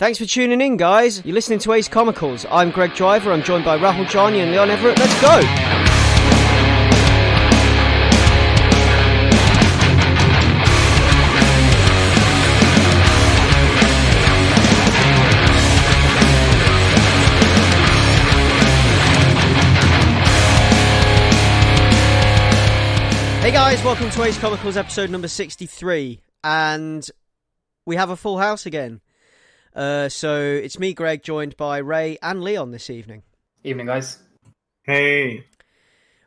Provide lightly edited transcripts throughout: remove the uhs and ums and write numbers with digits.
Thanks for tuning in, guys. You're listening to Ace Comicals. I'm Greg Driver. I'm joined by Rahul Jani and Leon Everett. Let's go! Hey guys, welcome to Ace Comicals episode number 63. And we have a full house again. So it's me, Greg, joined by Ray and Leon this evening. Evening, guys. Hey.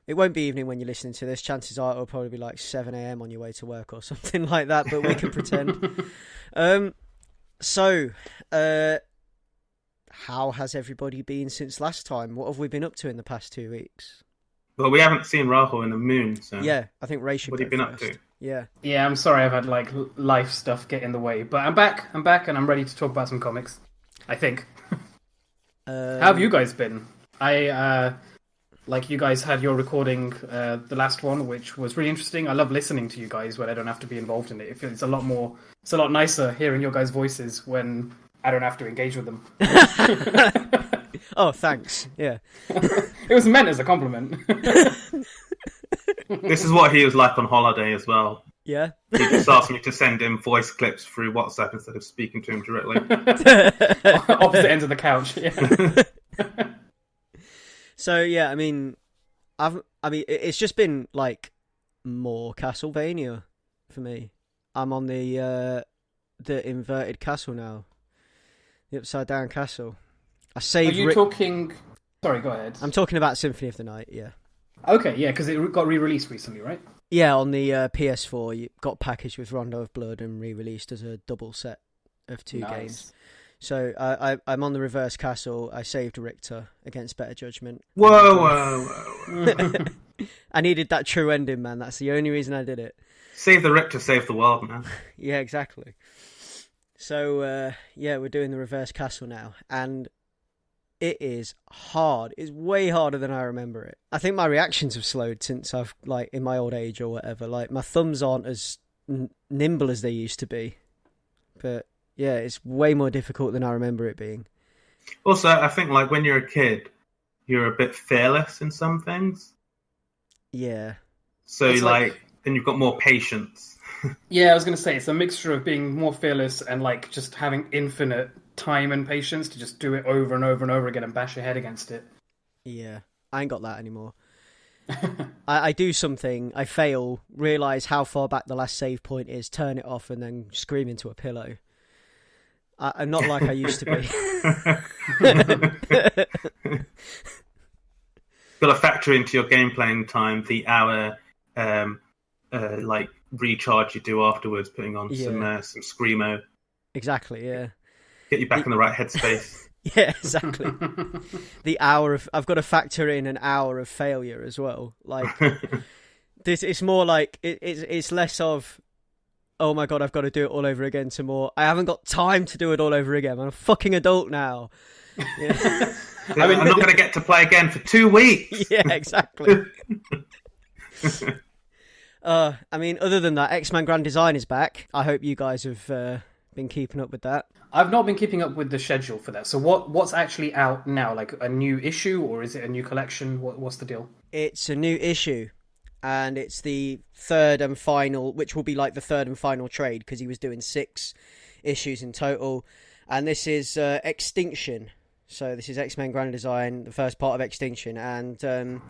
It won't be evening when you're listening to this. Chances are it'll probably be like 7 a.m. on your way to work or something like that, but we can pretend. How has everybody been since last time? What have we been up to in the past 2 weeks? Well, we haven't seen Rahul in the moon, so... Yeah, I think Ray should What have you been up to? Yeah. Yeah, I'm sorry I've had, life stuff get in the way. But I'm back, and I'm ready to talk about some comics. I think. How have you guys been? You guys had your recording, the last one, which was really interesting. I love listening to you guys when I don't have to be involved in it. It's a lot nicer hearing your guys' voices when I don't have to engage with them. Oh, thanks. Yeah. It was meant as a compliment. This is what he was like on holiday as well. Yeah. He just asked me to send him voice clips through WhatsApp instead of speaking to him directly. Opposite ends of the couch. Yeah. So yeah, I mean, it's just been like more Castlevania for me. I'm on the inverted castle now, the upside down castle. I saved. Are you talking? Sorry, go ahead. I'm talking about Symphony of the Night. Yeah. Okay, yeah, because it got re-released recently, right? Yeah, on the PS4, you got packaged with Rondo of Blood and re-released as a double set of two games. So I'm on the reverse castle. I saved Richter against better judgment. Whoa. I needed that true ending, man. That's the only reason I did it. Save the Richter, save the world, man. Yeah, exactly. So, we're doing the reverse castle now. And it is hard. It's way harder than I remember it. I think my reactions have slowed since I've, in my old age or whatever. My thumbs aren't as nimble as they used to be. But, yeah, it's way more difficult than I remember it being. Also, I think, when you're a kid, you're a bit fearless in some things. Yeah. So, then you've got more patience. Yeah, I was going to say, it's a mixture of being more fearless and, just having infinite time and patience to just do it over and over and over again and bash your head against it. Yeah, I ain't got that anymore. I do something, I fail, realise how far back the last save point is, turn it off and then scream into a pillow. I'm not like I used to be. Got to factor into your game playing time the hour recharge you do afterwards, putting on some Screamo. Exactly, yeah. Get you back in the right headspace. Yeah, exactly. The hour of... I've got to factor in an hour of failure as well. It's more it's less of, oh my god, I've got to do it all over again, to more, I haven't got time to do it all over again. I'm a fucking adult now. Yeah. I'm not going to get to play again for 2 weeks. Yeah, exactly. Other than that, X-Men Grand Design is back. I hope you guys have been keeping up with that. I've not been keeping up with the schedule for that. So what's actually out now? A new issue, or is it a new collection? What's the deal? It's a new issue, and it's the third and final, which will be the third and final trade, because he was doing 6 issues in total. And this is Extinction. So this is X-Men Grand Design, the first part of Extinction, and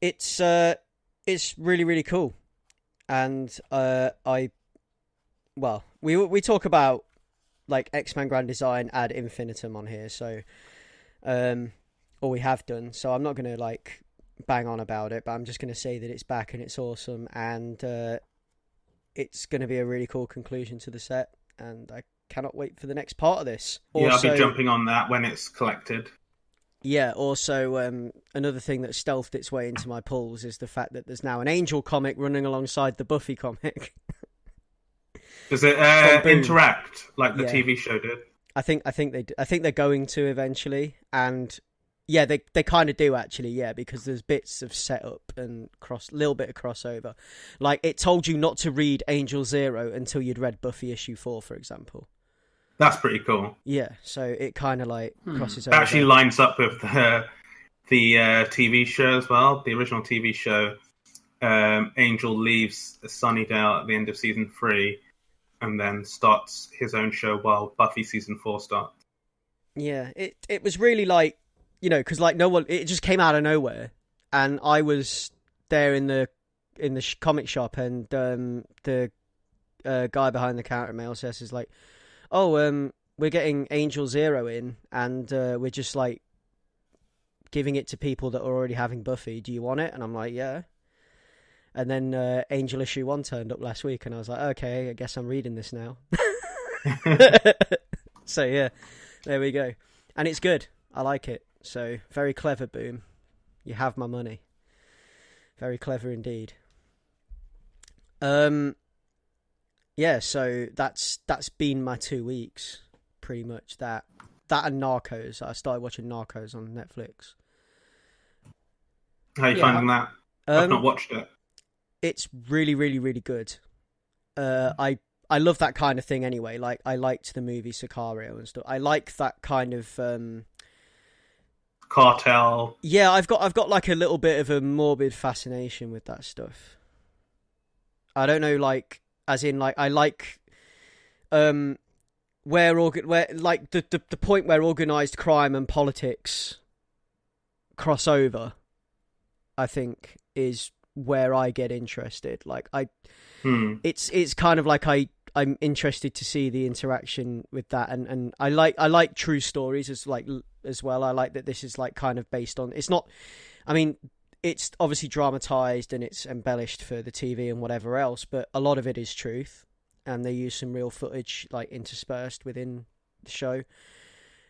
it's really, really cool. And we talk about X-Men Grand Design ad infinitum on here, so or we have done, so I'm not going to bang on about it, but I'm just going to say that it's back and it's awesome, and it's going to be a really cool conclusion to the set, and I cannot wait for the next part of this. Yeah, I'll be jumping on that when it's collected. Yeah, also, another thing that stealthed its way into my pulls is the fact that there's now an Angel comic running alongside the Buffy comic. Does it interact like the TV show did? I think they're going to eventually, and yeah, they kind of do actually, yeah, because there's bits of setup and little bit of crossover. It told you not to read Angel Zero until you'd read Buffy issue 4, for example. That's pretty cool. Yeah, so it kind of like crosses It over. actually lines up with the TV show as well. The original TV show, Angel leaves Sunnydale at the end of season 3, and then starts his own show while Buffy season 4 starts. Yeah, it was really like, because like it just came out of nowhere, and I was there in the comic shop, and the guy behind the counter at Mail says is like, oh, we're getting Angel Zero in, and we're just like giving it to people that are already having Buffy. Do you want it? And I'm like, yeah. And then Angel issue 1 turned up last week, and I was like, okay, I guess I'm reading this now. So yeah, there we go. And it's good. I like it. So very clever, Boom. You have my money. Very clever indeed. Yeah, so that's been my 2 weeks, pretty much. That and Narcos. I started watching Narcos on Netflix. How are you finding that? I've not watched it. It's really, really, really good. I love that kind of thing anyway. Like, I liked the movie Sicario and stuff. I like that kind of cartel. Yeah, I've got like a little bit of a morbid fascination with that stuff. I don't know, like, as in, like, I like where like the point where organized crime and politics cross over, I think, is where I get interested. Like, it's kind of like I'm interested to see the interaction with that, and I like true stories as well. I like that this is like kind of based on. It's not. I mean, it's obviously dramatized and it's embellished for the TV and whatever else, but a lot of it is truth, and they use some real footage like interspersed within the show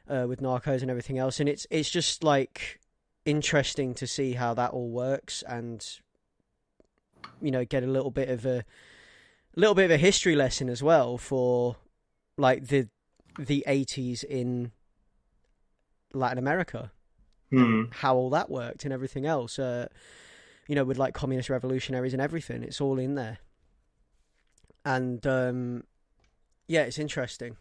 with Narcos and everything else, and it's just like interesting to see how that all works, and get a little bit of a history lesson as well for like the 80s in Latin America. How all that worked and everything else, with like communist revolutionaries and everything. It's all in there. And yeah, it's interesting.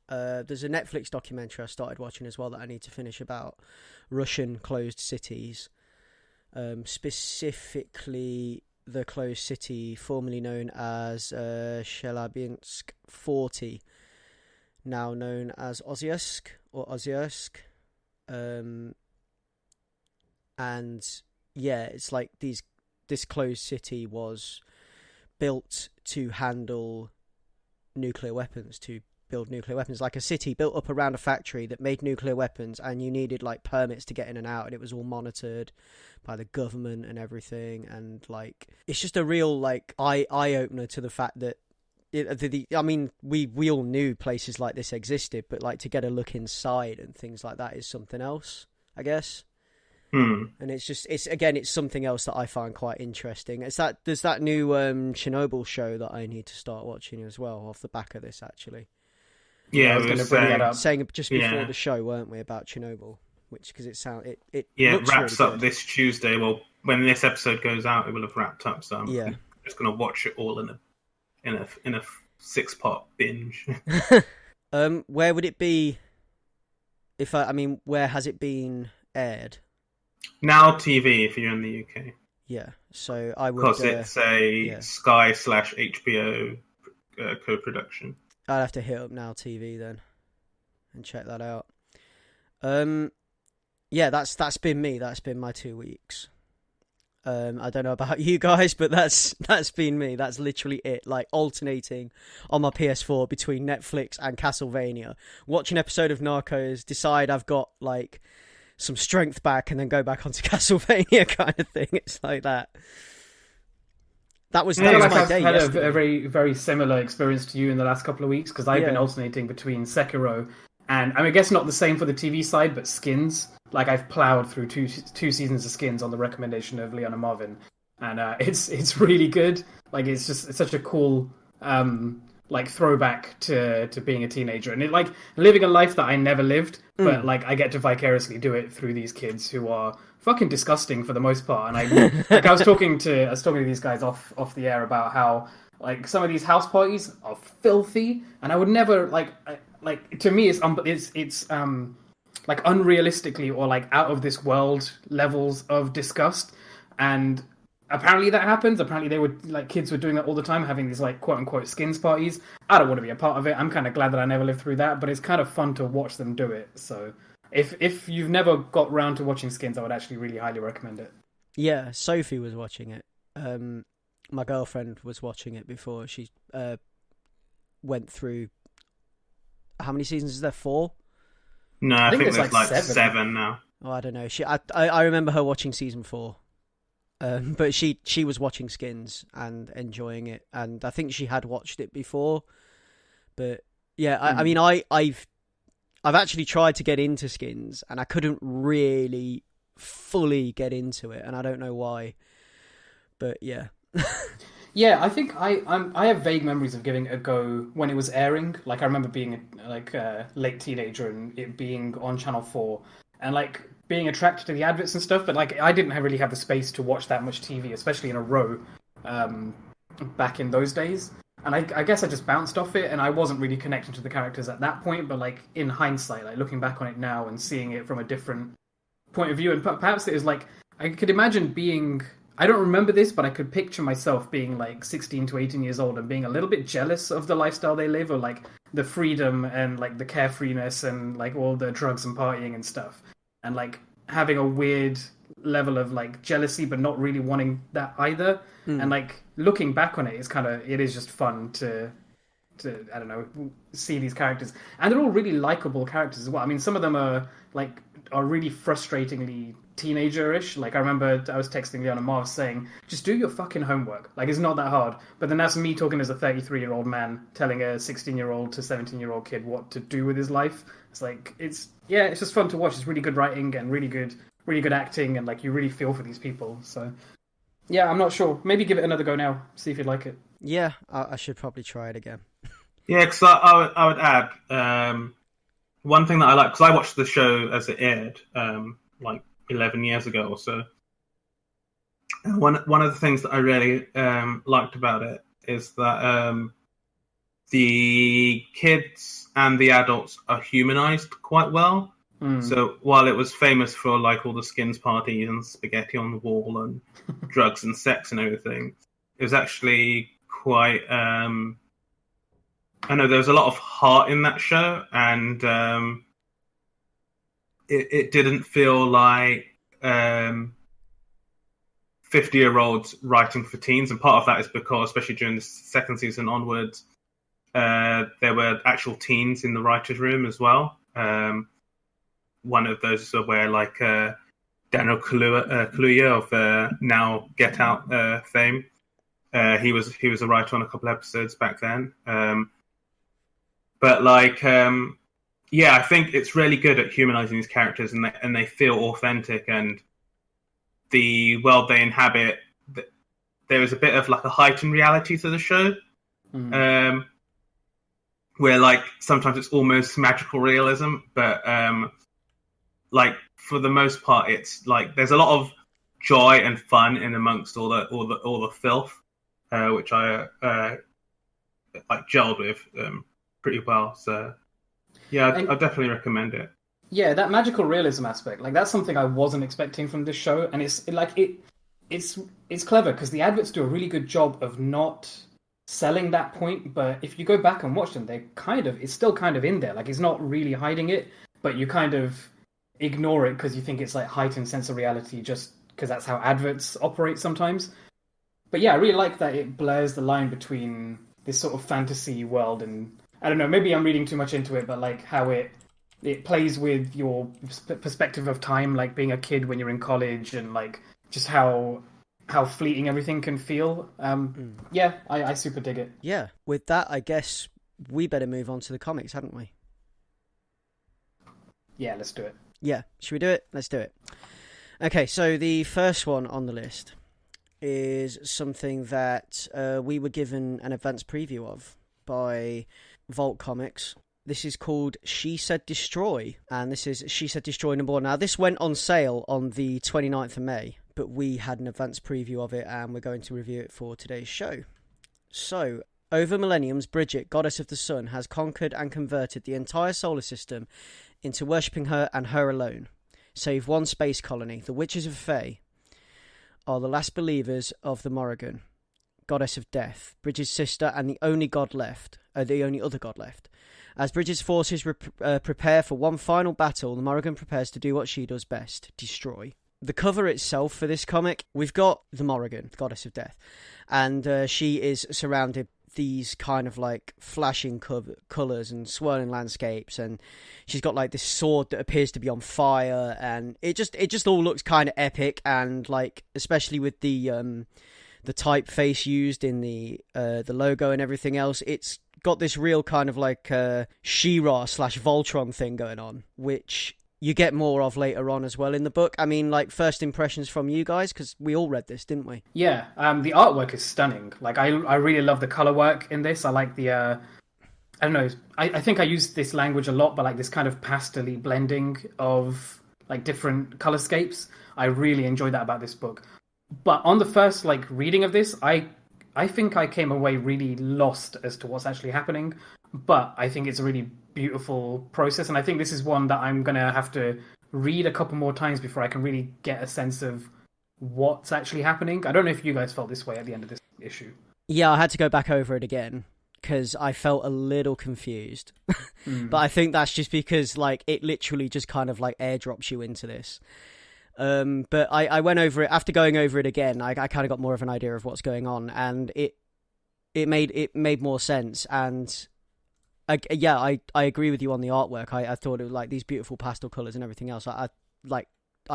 There's a Netflix documentary I started watching as well that I need to finish about Russian closed cities, specifically the closed city formerly known as Chelyabinsk 40, now known as Ozyursk or Ozyorsk. And yeah, it's like this closed city was built to handle nuclear weapons, to build nuclear weapons, like a city built up around a factory that made nuclear weapons, and you needed like permits to get in and out, and it was all monitored by the government and everything. And like, it's just a real like eye opener to the fact that I mean, we all knew places like this existed, but like to get a look inside and things like that is something else, I guess. And it's something else that I find quite interesting. There's that new Chernobyl show that I need to start watching as well off the back of this, actually. Yeah, I was going to bring that up. Saying just before the show, weren't we, about Chernobyl? Which, because it wraps really up this Tuesday. Well, when this episode goes out, it will have wrapped up. So I'm just going to watch it all in a 6-part binge. Where would it be? Where has it been aired? Now TV, if you're in the UK. Yeah, so I would, because it's a Sky/HBO co-production. I'd have to hit up Now TV then and check that out. Yeah, that's been me. That's been my 2 weeks. I don't know about you guys, but that's been me. That's literally it. Like, alternating on my PS4 between Netflix and Castlevania, watch an episode of Narcos, decide I've got like some strength back, and then go back onto Castlevania kind of thing. It's like that. That was my day. I've had a very, very similar experience to you in the last couple of weeks, because I've been alternating between Sekiro and, I guess not the same for the TV side, but Skins. Like, I've ploughed through two seasons of Skins on the recommendation of Leonand Rahuldiscuss, and it's really good. Like, it's such a cool like throwback to being a teenager, and it like living a life that I never lived, but like I get to vicariously do it through these kids who are fucking disgusting for the most part. And I was talking to these guys off the air about how like some of these house parties are filthy, and I would never like to me, it's like unrealistically or like out of this world levels of disgust, and apparently that happens. Apparently they would like kids were doing that all the time, having these like quote unquote skins parties. I don't want to be a part of it. I'm kind of glad that I never lived through that, but it's kind of fun to watch them do it. So if you've never got round to watching skins, I would actually really highly recommend it. Yeah, Sophie was watching it. My girlfriend was watching it before she went through. How many seasons is there? 4? No, I think there's like 7 now. Oh, I don't know. I remember her watching season 4. But she was watching Skins and enjoying it, and I think she had watched it before. But yeah, I mean, I've actually tried to get into Skins, and I couldn't really fully get into it, and I don't know why. But yeah. Yeah, I think I have vague memories of giving it a go when it was airing. Like I remember being a late teenager and it being on Channel 4 and like being attracted to the adverts and stuff. But like I didn't really have the space to watch that much TV, especially in a row, back in those days. And I guess I just bounced off it, and I wasn't really connecting to the characters at that point. But like in hindsight, like looking back on it now and seeing it from a different point of view, and perhaps it was like I could imagine being. I don't remember this, but I could picture myself being like 16 to 18 years old and being a little bit jealous of the lifestyle they live, or like the freedom and like the carefreeness and like all the drugs and partying and stuff. And like having a weird level of like jealousy, but not really wanting that either. And like looking back on it, it is just fun to I don't know, see these characters. And they're all really likable characters as well. I mean, some of them are really frustratingly teenager-ish. Like I remember I was texting Leon and Marv saying, just do your fucking homework. Like it's not that hard. But then that's me talking as a 33-year-old man telling a 16-year-old to 17-year-old kid what to do with his life. It's like it's just fun to watch. It's really good writing and really good acting, and like you really feel for these people. So yeah, I'm not sure. Maybe give it another go now. See if you'd like it. Yeah, I should probably try it again. Yeah, because I would add one thing that I like, because I watched the show as it aired like 11 years ago or so. One of the things that I really liked about it is that the kids and the adults are humanized quite well. So while it was famous for like all the skins parties and spaghetti on the wall and drugs and sex and everything, it was actually quite I know there was a lot of heart in that show, and it didn't feel like 50-year-olds writing for teens. And part of that is because, especially during the second season onwards, there were actual teens in the writers' room as well. One of those are where like Daniel Kaluuya of now Get Out fame. He was a writer on a couple episodes back then. But like, I think it's really good at humanizing these characters, and they feel authentic, and the world they inhabit. There is a bit of like a heightened reality to the show, where like sometimes it's almost magical realism, but like for the most part, it's like there's a lot of joy and fun in amongst all the filth, which I like gelled with pretty well. So yeah, I definitely recommend it. Yeah, that magical realism aspect, like that's something I wasn't expecting from this show, and it's clever because the adverts do a really good job of not selling that point. But if you go back and watch them, it's still kind of in there. Like it's not really hiding it, but you kind of ignore it because you think it's like heightened sense of reality, just because that's how adverts operate sometimes. But yeah, I really like that it blurs the line between this sort of fantasy world and I don't know, maybe I'm reading too much into it, but like how it plays with your perspective of time, like being a kid when you're in college, and like just how fleeting everything can feel. Yeah, I super dig it. Yeah, with that, I guess we better move on to the comics, hadn't we? Yeah, let's do it. Yeah, should we do it? Let's do it. Okay, so the first one on the list is something that we were given an advance preview of by Vault Comics. This is called She Said Destroy, and this is She Said Destroy number 1. Now, this went on sale on the 29th of May, but we had an advance preview of it, and we're going to review it for today's show. So, Over millenniums, Bridget, goddess of the sun, has conquered and converted the entire solar system into worshipping her and her alone. Save one space colony, the Witches of Fae, are the last believers of the Morrigan, goddess of death, Bridget's sister and the only other god left. As Bridget's forces prepare for one final battle, the Morrigan prepares to do what she does best, destroy. The cover itself for this comic, we've got the Morrigan, goddess of death, and she is surrounded these kind of like flashing colours and swirling landscapes, and she's got like this sword that appears to be on fire, and it just all looks kind of epic, and like especially with the typeface used in the logo and everything else, it's got this real kind of like She-Ra / Voltron thing going on, which you get more of later on as well in the book. I mean, like, first impressions from you guys, because we all read this, didn't we? Yeah, the artwork is stunning. Like, I really love the color work in this. I like the, I don't know, I think I use this language a lot, but like this kind of pastel-y blending of like different colorscapes. I really enjoyed that about this book. But on the first like reading of this, I think I came away really lost as to what's actually happening. But I think it's a really beautiful process, and I think this is one that I'm going to have to read a couple more times before I can really get a sense of what's actually happening. I don't know if you guys felt this way at the end of this issue. Yeah, I had to go back over it again because I felt a little confused. But I think that's just because like it literally just kind of like airdrops you into this. But I went over it after going over it again. I kind of got more of an idea of what's going on, and it made more sense. And I agree with you on the artwork. I thought it was like these beautiful pastel colours and everything else. I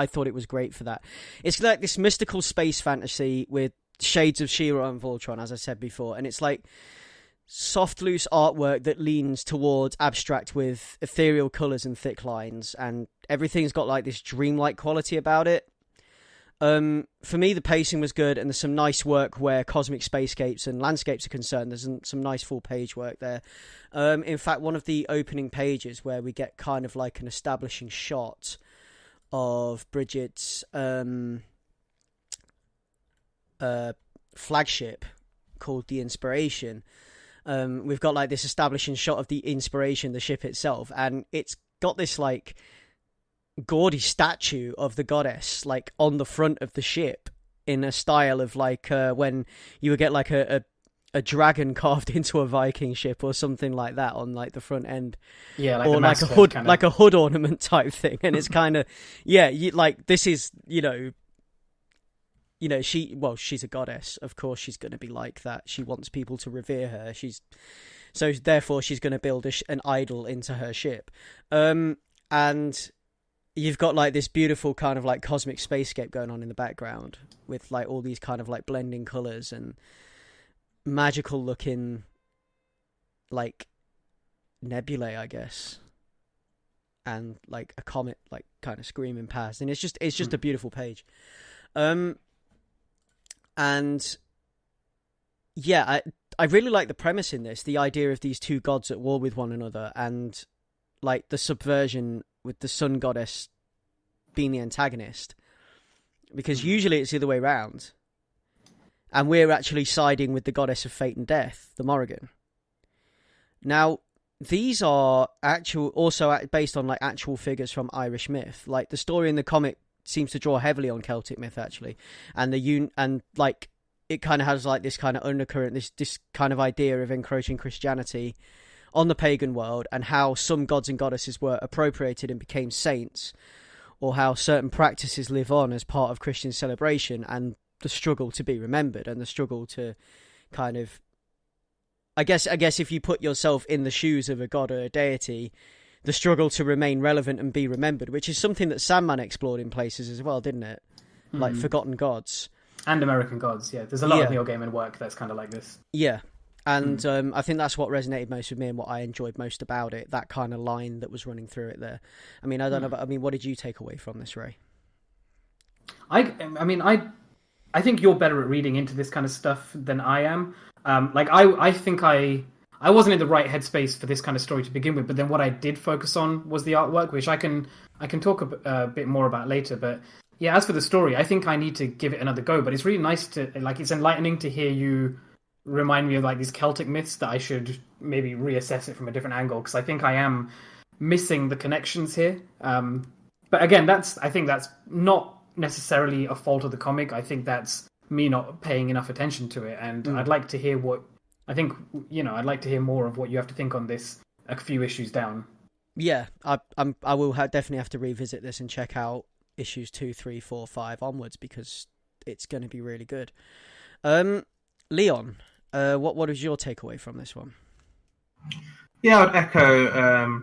thought it was great for that. It's like this mystical space fantasy with shades of She-Ra and Voltron, as I said before, and it's like soft, loose artwork that leans towards abstract with ethereal colours and thick lines, and everything's got like this dreamlike quality about it. For me, the pacing was good, and there's some nice work where cosmic spacescapes and landscapes are concerned. There's some nice full page work there. In fact, one of the opening pages where we get kind of like an establishing shot of Bridget's flagship called the Inspiration. We've got like this establishing shot of the Inspiration, the ship itself, and it's got this like gaudy statue of the goddess like on the front of the ship in a style of like when you would get like a dragon carved into a Viking ship or something like that on like the front end, like or like a hood kinda. Like a hood ornament type thing. And it's kind of like this is she's a goddess, of course she's going to be like that. She wants people to revere her, so therefore she's going to build an idol into her ship. And you've got like this beautiful kind of like cosmic spacescape going on in the background with like all these kind of like blending colours and magical looking like nebulae, I guess, and like a comet like kind of screaming past, and it's just a beautiful page. And yeah, I really like the premise in this, the idea of these two gods at war with one another, and like the subversion with the sun goddess being the antagonist, because usually it's the other way around, and we're actually siding with the goddess of fate and death, the Morrigan. Now, these are also based on like actual figures from Irish myth. Like the story in the comic seems to draw heavily on Celtic myth actually, and like it kind of has like this kind of undercurrent, this kind of idea of encroaching Christianity on the pagan world, and how some gods and goddesses were appropriated and became saints, or how certain practices live on as part of Christian celebration, and the struggle to be remembered, and the struggle to kind of, I guess if you put yourself in the shoes of a god or a deity, the struggle to remain relevant and be remembered, which is something that Sandman explored in places as well, didn't it? Like Forgotten Gods. And American Gods, yeah. There's a lot of Neil Gaiman work that's kind of like this. Yeah. And I think that's what resonated most with me and what I enjoyed most about it, that kind of line that was running through it there. I mean, I don't know, but I mean, what did you take away from this, Ray? I think you're better at reading into this kind of stuff than I am. I think I wasn't in the right headspace for this kind of story to begin with, but then what I did focus on was the artwork, which I can talk a bit more about later. But yeah, as for the story, I think I need to give it another go. But it's really nice to, like, it's enlightening to hear you remind me of like these Celtic myths that I should maybe reassess it from a different angle, because I think I am missing the connections here. But again, I think that's not necessarily a fault of the comic. I think that's me not paying enough attention to it, and I'd like to hear I'd like to hear more of what you have to think on this a few issues down. Yeah, I will definitely have to revisit this and check out issues 2, 3, 4, 5 onwards, because it's going to be really good. Leon, what is your takeaway from this one? Yeah, I'd echo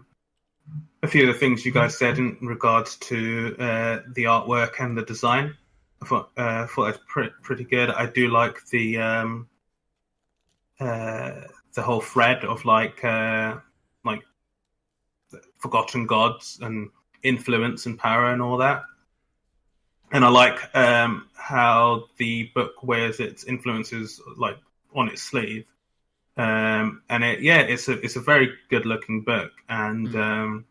a few of the things you guys said in regards to the artwork and the design. I thought it was pretty good. I do like the whole thread of like forgotten gods and influence and power and all that. And I like how the book wears its influences like on its sleeve. And it's a very good looking book, and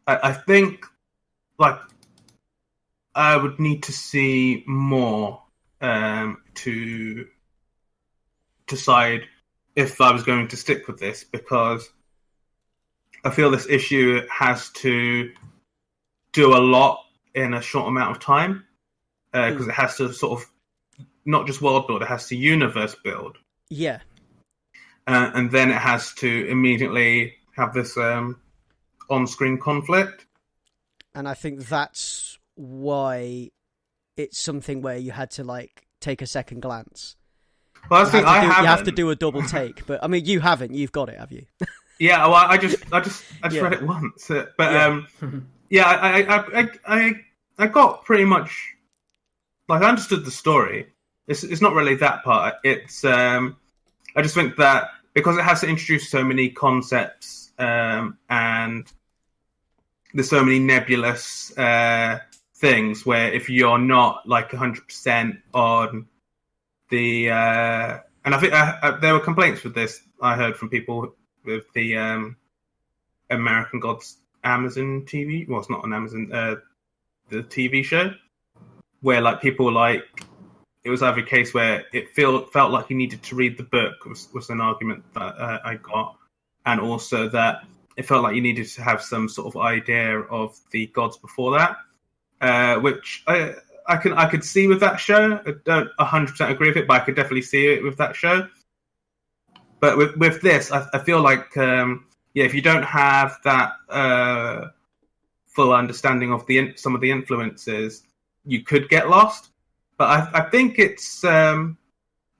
I think like I would need to see more to decide if I was going to stick with this, because I feel this issue has to do a lot in a short amount of time, because it has to sort of not just world build, it has to universe build. Yeah. And then it has to immediately have this on-screen conflict. And I think that's why it's something where you had to like take a second glance. Well, you have to do a double take, but I mean, you haven't. You've got it, have you? Yeah. Well, I just read it once, but I got pretty much like I understood the story. It's not really that part. It's I just think that because it has to introduce so many concepts and there's so many nebulous things where if you're not like 100% on the and I think there were complaints with this I heard from people with the American Gods Amazon TV. Well, it's not on Amazon. The TV show where like people like it was either a case where it felt like you needed to read the book was an argument that I got, and also that it felt like you needed to have some sort of idea of the gods before that, which I could see with that show. I don't 100% agree with it, but I could definitely see it with that show. But with this, I feel like if you don't have that full understanding of some of the influences, you could get lost. But I think it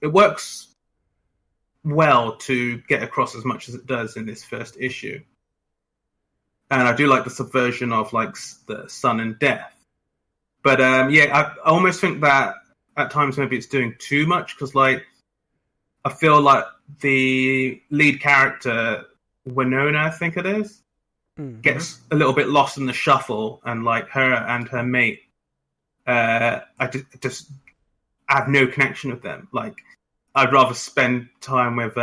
works well to get across as much as it does in this first issue. And I do like the subversion of like the sun and death. But I almost think that at times maybe it's doing too much, because like I feel like the lead character Winona, I think it is, gets a little bit lost in the shuffle, and like her and her mate, I just have no connection with them. Like I'd rather spend time with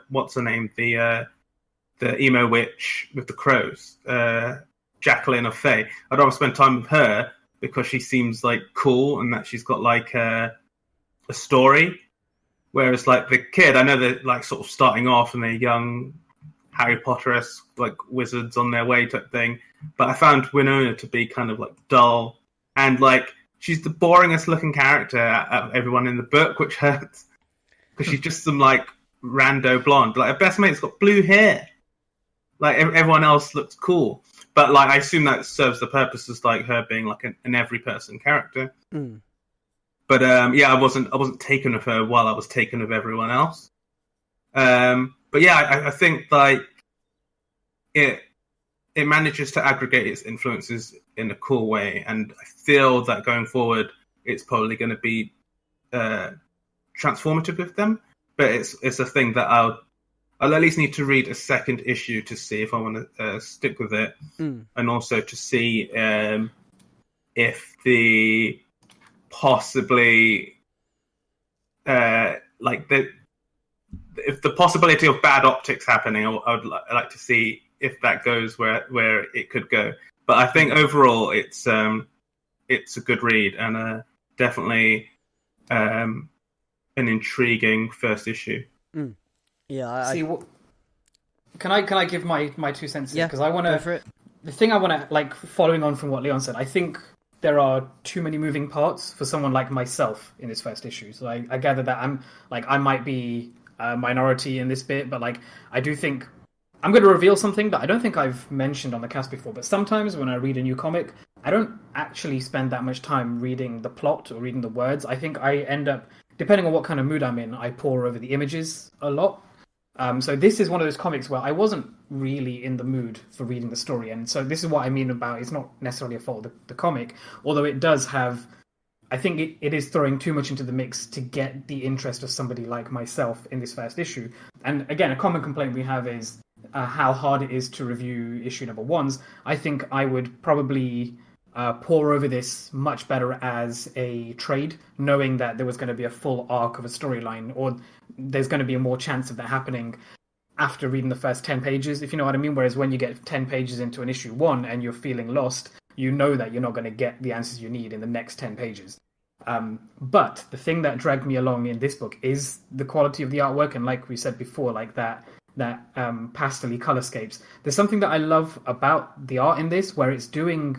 what's her name, the emo witch with the crows, Jacqueline of Fae. I'd rather spend time with her because she seems like cool and that she's got like a story. Whereas like the kid, I know they're like sort of starting off and they're young Harry Potter-esque like wizards on their way type thing. But I found Winona to be kind of like dull, and like she's the boringest looking character out of everyone in the book, which hurts because she's just some like rando blonde. Like her best mate's got blue hair. Like everyone else looks cool, but like I assume that serves the purpose as like her being like an every person character. But I wasn't taken of her while I was taken of everyone else. But yeah, I think like it manages to aggregate its influences in a cool way, and I feel that going forward, it's probably going to be transformative with them. But it's a thing that I'll at least need to read a second issue to see if I want to stick with it, and also to see if the possibly if the possibility of bad optics happening, I would like to see if that goes where it could go. But I think overall it's a good read, and definitely an intriguing first issue. Yeah. See, can I give my 2 cents? Yeah, because I want go for it. The thing I want to, like, following on from what Leon said, I think there are too many moving parts for someone like myself in this first issue. So I gather that I might be a minority in this bit, but like I do think I'm going to reveal something that I don't think I've mentioned on the cast before. But sometimes when I read a new comic, I don't actually spend that much time reading the plot or reading the words. I think I end up, depending on what kind of mood I'm in, I pore over the images a lot. So this is one of those comics where I wasn't really in the mood for reading the story. And so this is what I mean about it's not necessarily a fault of the comic, although it does have, I think it is throwing too much into the mix to get the interest of somebody like myself in this first issue. And again, a common complaint we have is how hard it is to review issue number ones. I think I would probably pore over this much better as a trade, knowing that there was going to be a full arc of a storyline, or there's going to be a more chance of that happening after reading the first 10 pages, if you know what I mean. Whereas when you get 10 pages into an issue one and you're feeling lost, you know that you're not going to get the answers you need in the next 10 pages. But the thing that dragged me along in this book is the quality of the artwork, and like we said before, like that pastel-y colorscapes. There's something that I love about the art in this, where it's doing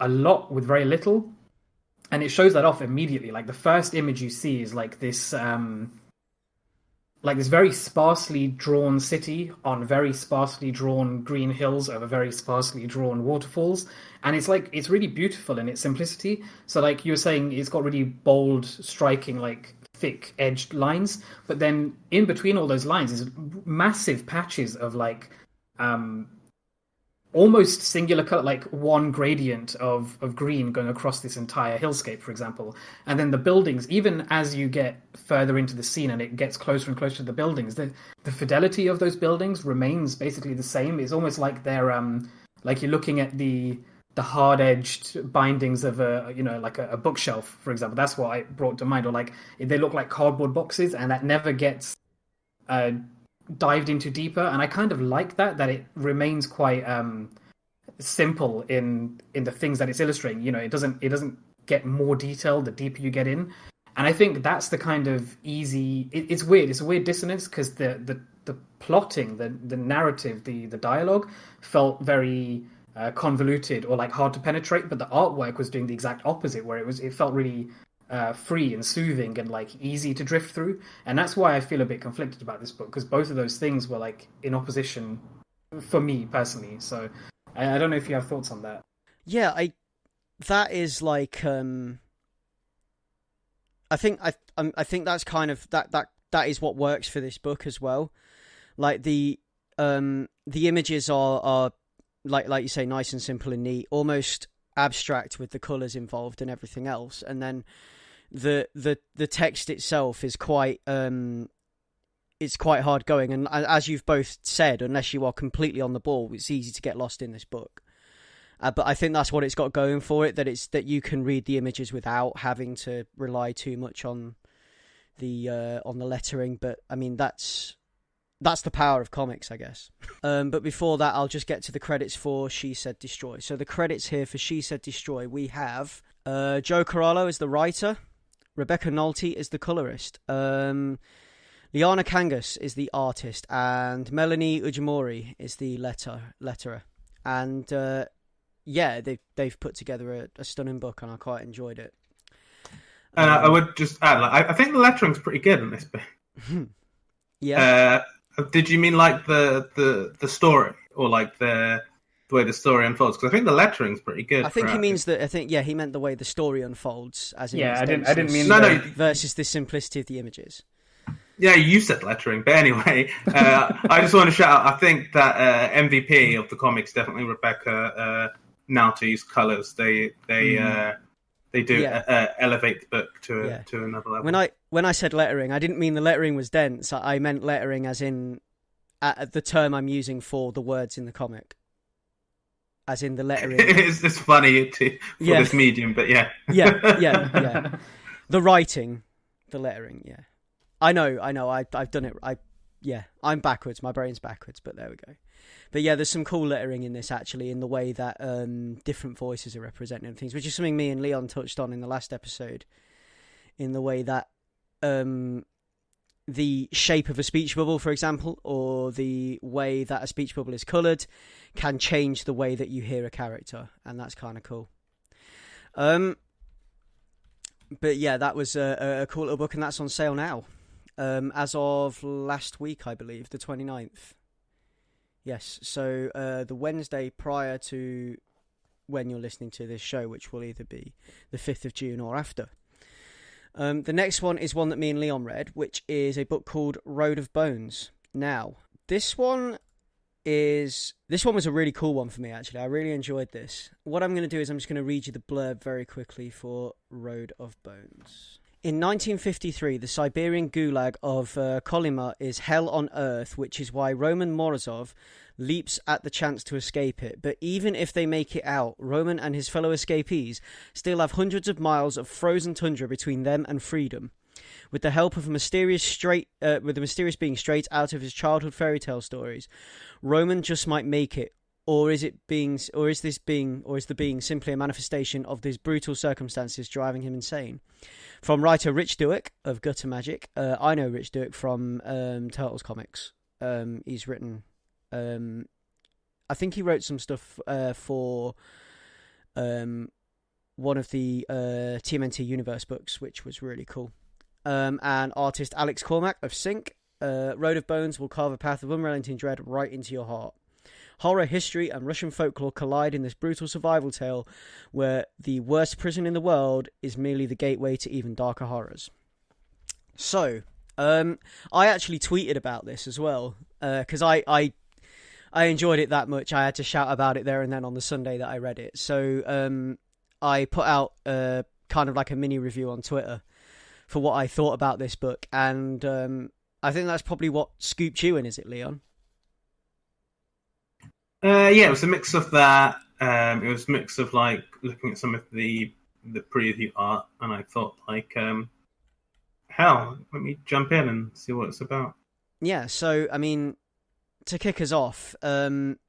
a lot with very little, and it shows that off immediately. Like the first image you see is like this very sparsely drawn city on very sparsely drawn green hills over very sparsely drawn waterfalls, and it's really beautiful in its simplicity. So like you were saying, it's got really bold, striking, like thick edged lines, but then in between all those lines is massive patches of like almost singular color, like one gradient of green going across this entire hillscape, for example. And then the buildings, even as you get further into the scene and it gets closer and closer to the buildings, the fidelity of those buildings remains basically the same. It's almost like they're like you're looking at the hard-edged bindings of a bookshelf, for example. That's what I brought to mind. Or like they look like cardboard boxes, and that never gets dived into deeper. And I kind of like that it remains quite simple in the things that it's illustrating. You know, it doesn't get more detailed the deeper you get in. And I think that's the kind of easy. It's weird. It's a weird dissonance because the plotting, the narrative, the dialogue felt very convoluted or like hard to penetrate, but the artwork was doing the exact opposite, where it felt really free and soothing and like easy to drift through. And that's why I feel a bit conflicted about this book, because both of those things were like in opposition for me personally. So I don't know if you have thoughts on that. Yeah, that is like I think that's kind of that is what works for this book as well. Like the images are like you say, nice and simple and neat, almost abstract with the colours involved and everything else. And then the text itself is quite it's quite hard going. And as you've both said, unless you are completely on the ball, it's easy to get lost in this book. But I think that's what it's got going for it, that you can read the images without having to rely too much on the lettering. But I mean, that's the power of comics, I guess. But before that, I'll just get to the credits for She Said Destroy. So the credits here for She Said Destroy, we have Joe Corallo as the writer, Rebecca Nolte is the colorist, Liana Kangas is the artist, and Melanie Ujimori is the letterer. And yeah, they've put together a stunning book, and I quite enjoyed it. And I would just add, like, I think the lettering's pretty good in this bit. Yeah. Did you mean like the story, or like the way the story unfolds? Because I think the lettering's pretty good. I think he means that. he meant the way the story unfolds, as in I didn't mean no versus the simplicity of the images. Yeah, you said lettering, but anyway, I just want to shout out. I think that MVP of the comics definitely Rebecca Nolte's colors. They do elevate the book to another level. When I said lettering, I didn't mean the lettering was dense. I meant lettering as in the term I'm using for the words in the comic. As in the lettering. It's funny for this medium, but yeah. Yeah. The writing, the lettering, yeah. I know. I've done it. I'm backwards. My brain's backwards, but there we go. But yeah, there's some cool lettering in this, actually, in the way that different voices are represented and things, which is something me and Leon touched on in the last episode, in the way that the shape of a speech bubble, for example, or the way that a speech bubble is coloured can change the way that you hear a character, and that's kind of cool. But yeah, that was a cool little book, and that's on sale now. As of last week, I believe, the 29th. Yes, so the Wednesday prior to when you're listening to this show, which will either be the 5th of June or after. The next one is one that me and Leon read, which is a book called Road of Bones. Now, this one was a really cool one for me, actually. I really enjoyed this. What I'm going to do is I'm just going to read you the blurb very quickly for Road of Bones. In 1953, the Siberian gulag of Kolyma is hell on earth, which is why Roman Morozov leaps at the chance to escape it. But even if they make it out, Roman and his fellow escapees still have hundreds of miles of frozen tundra between them and freedom. With the help of a mysterious being straight out of his childhood fairy tale stories, Roman just might make it. Or is the being simply a manifestation of these brutal circumstances driving him insane? From writer Rich Douek of Gutter Magic, I know Rich Douek from Turtles comics. He's written, I think he wrote some stuff for one of the TMNT Universe books, which was really cool. And artist Alex Cormack of Sync. Road of Bones will carve a path of unrelenting dread right into your heart. Horror, history, and Russian folklore collide in this brutal survival tale where the worst prison in the world is merely the gateway to even darker horrors. So, I actually tweeted about this as well, because I enjoyed it that much. I had to shout about it there and then on the Sunday that I read it. So, I put out kind of like a mini review on Twitter for what I thought about this book, and I think that's probably what scooped you in, is it, Leon? Yeah, it was a mix of that. It was a mix of like looking at some of the preview art, and I thought like, hell, let me jump in and see what it's about. Yeah, so I mean, to kick us off, I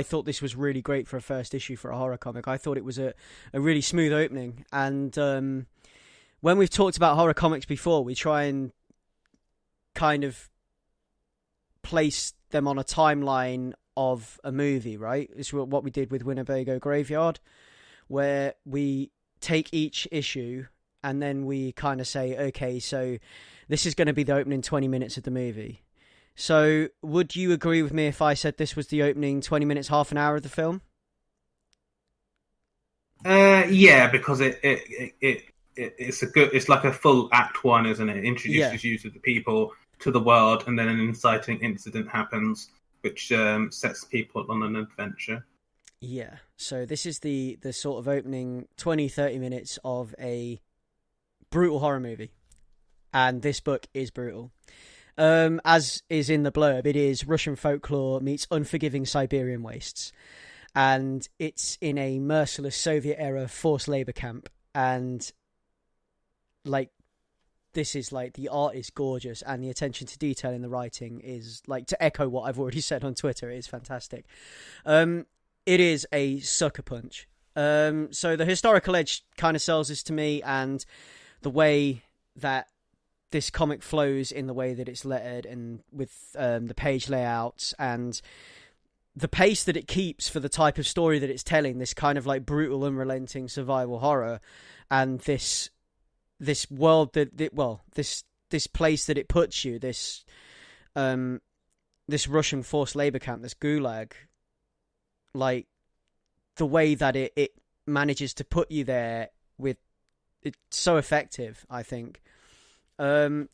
thought this was really great for a first issue for a horror comic. I thought it was a really smooth opening, and when we've talked about horror comics before, we try and kind of place them on a timeline of a movie, right? It's what we did with Winnebago Graveyard, where we take each issue and then we kind of say, okay, so this is going to be the opening 20 minutes of the movie. So would you agree with me if I said this was the opening 20 minutes, half an hour of the film? Yeah, because it's like a full act one, isn't it? It introduces you to the people, to the world, and then an inciting incident happens, which sets people on an adventure. Yeah, so this is the sort of opening 20-30 minutes of a brutal horror movie. And this book is brutal. As is in the blurb, it is Russian folklore meets unforgiving Siberian wastes. And it's in a merciless Soviet-era forced labor camp. And, like, this is, like, the art is gorgeous, and the attention to detail in the writing is, like, to echo what I've already said on Twitter, it is fantastic. It is a sucker punch. So the historical edge kind of sells this to me, and the way that this comic flows in the way that it's lettered, and with the page layouts and the pace that it keeps for the type of story that it's telling, this kind of like brutal, unrelenting survival horror, and this world this place that it puts you, this Russian forced labor camp, this gulag, like the way that it manages to put you there with it's so effective, I think. And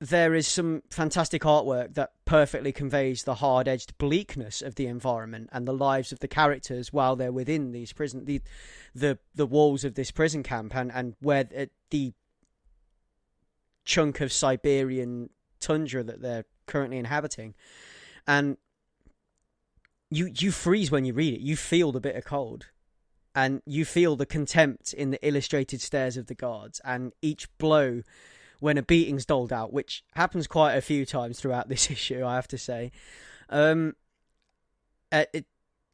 there is some fantastic artwork that perfectly conveys the hard-edged bleakness of the environment and the lives of the characters while they're within these the walls of this prison camp, and where the chunk of Siberian tundra that they're currently inhabiting. And you freeze when you read it. You feel the bitter cold. And you feel the contempt in the illustrated stares of the guards, and each blow when a beating's doled out, which happens quite a few times throughout this issue, I have to say. As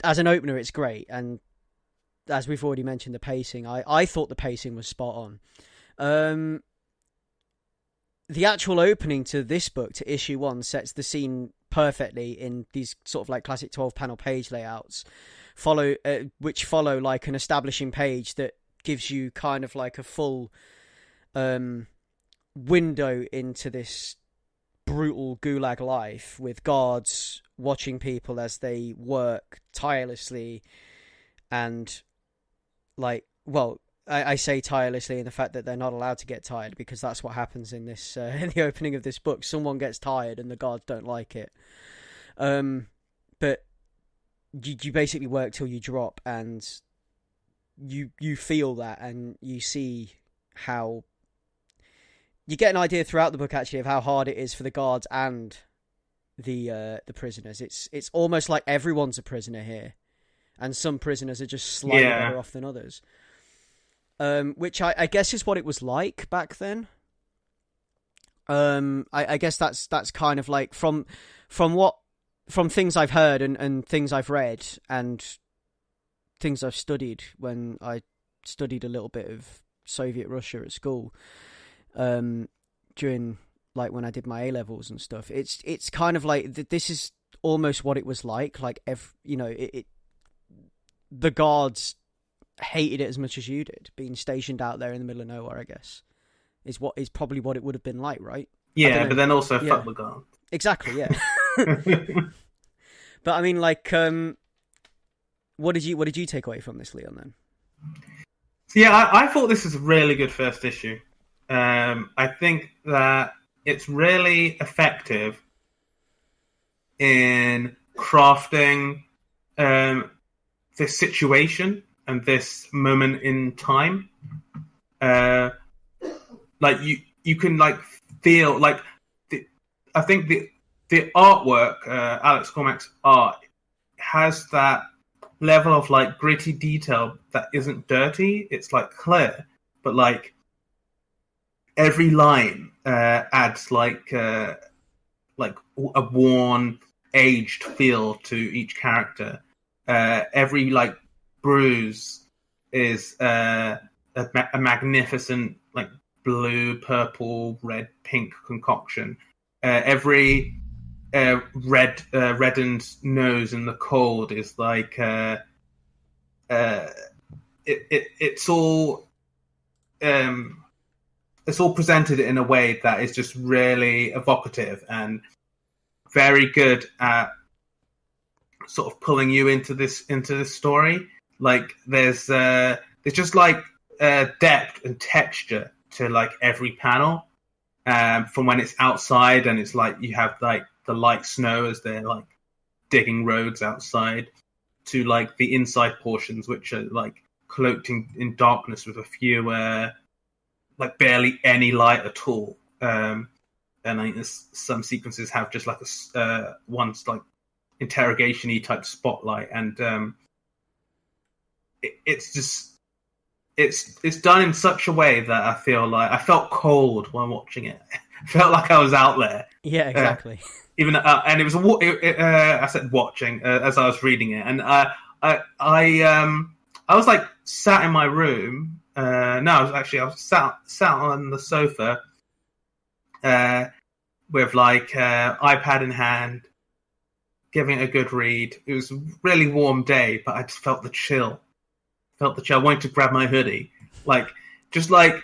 an opener, it's great, and as we've already mentioned, the pacing. I thought the pacing was spot on. The actual opening to this book, to issue 1, sets the scene perfectly in these sort of like classic 12-panel page layouts, which follow like an establishing page that gives you kind of like a full window into this brutal gulag life, with guards watching people as they work tirelessly, and like, well, I say tirelessly in the fact that they're not allowed to get tired, because that's what happens in this in the opening of this book. Someone gets tired and the guards don't like it. But you basically work till you drop, and you feel that, and you see how you get an idea throughout the book actually of how hard it is for the guards and the prisoners. It's almost like everyone's a prisoner here, and some prisoners are just slightly better off than others. Which I guess is what it was like back then. I guess that's kind of like from things I've heard and things I've read and things I've studied when I studied a little bit of Soviet Russia at school, during like when I did my A-levels and stuff. It's kind of like this is almost what it was like the guards hated it as much as you did, being stationed out there in the middle of nowhere. I guess is probably what it would have been like, right? Yeah, but then also fuck the guard. Exactly, yeah. But I mean, like, what did you take away from this, Leon? Then? So yeah, I thought this was a really good first issue. I think that it's really effective in crafting this situation and this moment in time. Like you can like feel like I think the artwork, Alex Cormac's art, has that level of like gritty detail that isn't dirty. It's like clear, but like every line adds like a worn, aged feel to each character. Every like bruise is a magnificent like blue, purple, red, pink concoction. Every reddened nose in the cold is like it's all presented in a way that is just really evocative and very good at sort of pulling you into this story. Like there's just like depth and texture to like every panel, from when it's outside and it's like you have like the light snow as they're like digging roads outside, to like the inside portions which are like cloaked in darkness with a few like barely any light at all. And I think some sequences have just like a one's like interrogation-y type spotlight, and it's done in such a way that I feel like I felt cold when watching it. I felt like I was out there. Yeah, exactly. Even and it was I said watching as I was reading it, and I was like sat in my room. I was sat on the sofa with like iPad in hand, giving it a good read. It was a really warm day, but I just felt the chill. I wanted to grab my hoodie. Like, just like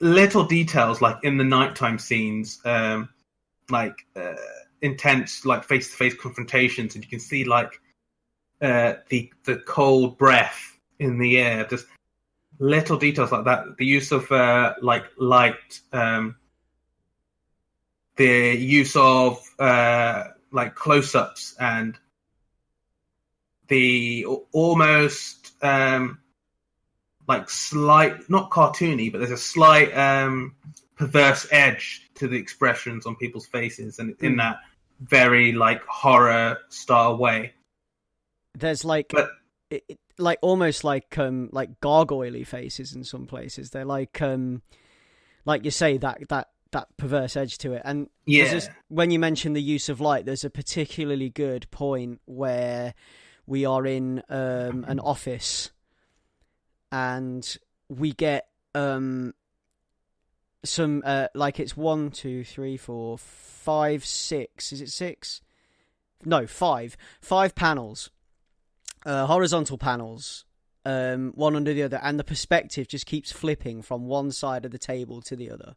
little details, like in the nighttime scenes, intense, like face-to-face confrontations, and you can see like the cold breath in the air. Just little details like that. The use of like light, the use of like close-ups, and the almost like slight, not cartoony, but there's a slight perverse edge to the expressions on people's faces, and in that very like horror style way. There's like, like almost like gargoyle-y faces in some places. They're like you say, that perverse edge to it. And when you mention the use of light, there's a particularly good point where we are in an office, and we get some like it's 1, 2, 3, 4, 5, 6. Is it 6? No, 5. 5 panels, horizontal panels, one under the other, and the perspective just keeps flipping from one side of the table to the other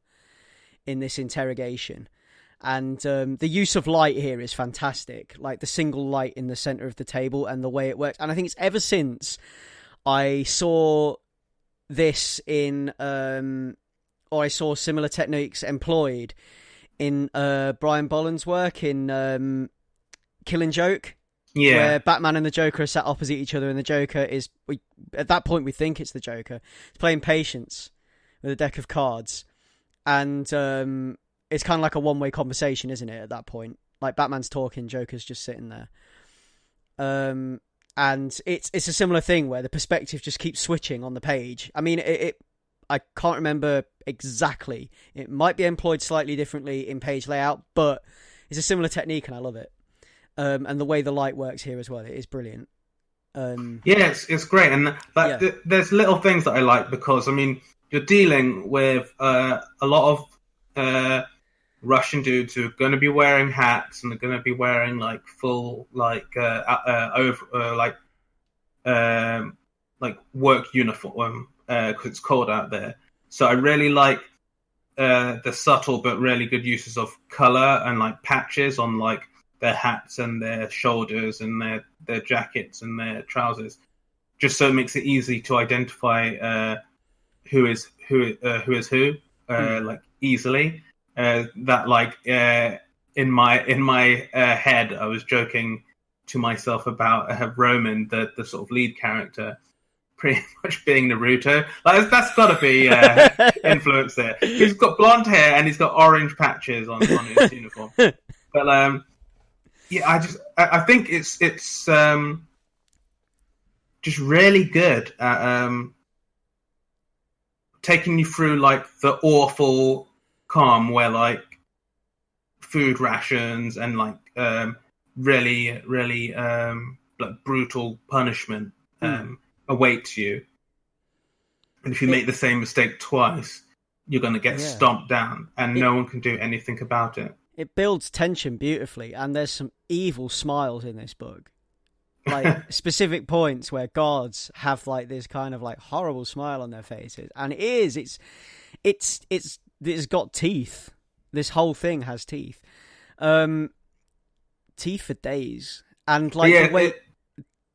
in this interrogation. And the use of light here is fantastic, like the single light in the center of the table and the way it works. And I think it's ever since I saw this in or I saw similar techniques employed in Brian Bolland's work in Killing Joke, where Batman and the Joker are sat opposite each other, and the Joker is, at that point we think it's the Joker. He's playing Patience with a deck of cards, and it's kind of like a one-way conversation, isn't it, at that point? Like, Batman's talking, Joker's just sitting there. And it's a similar thing where the perspective just keeps switching on the page. I mean, I can't remember exactly. It might be employed slightly differently in page layout, but it's a similar technique, and I love it. And the way the light works here as well, it is brilliant. It's great, and there's little things that I like, because I mean, you're dealing with a lot of Russian dudes who are going to be wearing hats, and they're going to be wearing like full like work uniform because it's cold out there. So I really like the subtle but really good uses of color and like patches on like their hats and their shoulders and their jackets and their trousers, just so it makes it easy to identify who is who like easily. That like in my head, I was joking to myself about Roman, the sort of lead character, pretty much being Naruto. Like that's got to be influence there. He's got blonde hair and he's got orange patches on his uniform. But I think it's just really good at taking you through like the awful calm where like food rations and like really like brutal punishment awaits you, and if you make the same mistake twice, you're going to get stomped down, and no one can do anything about it. It builds tension beautifully, and there's some evil smiles in this book, like specific points where guards have like this kind of like horrible smile on their faces, and it's got teeth. This whole thing has teeth. Teeth for days. And like the way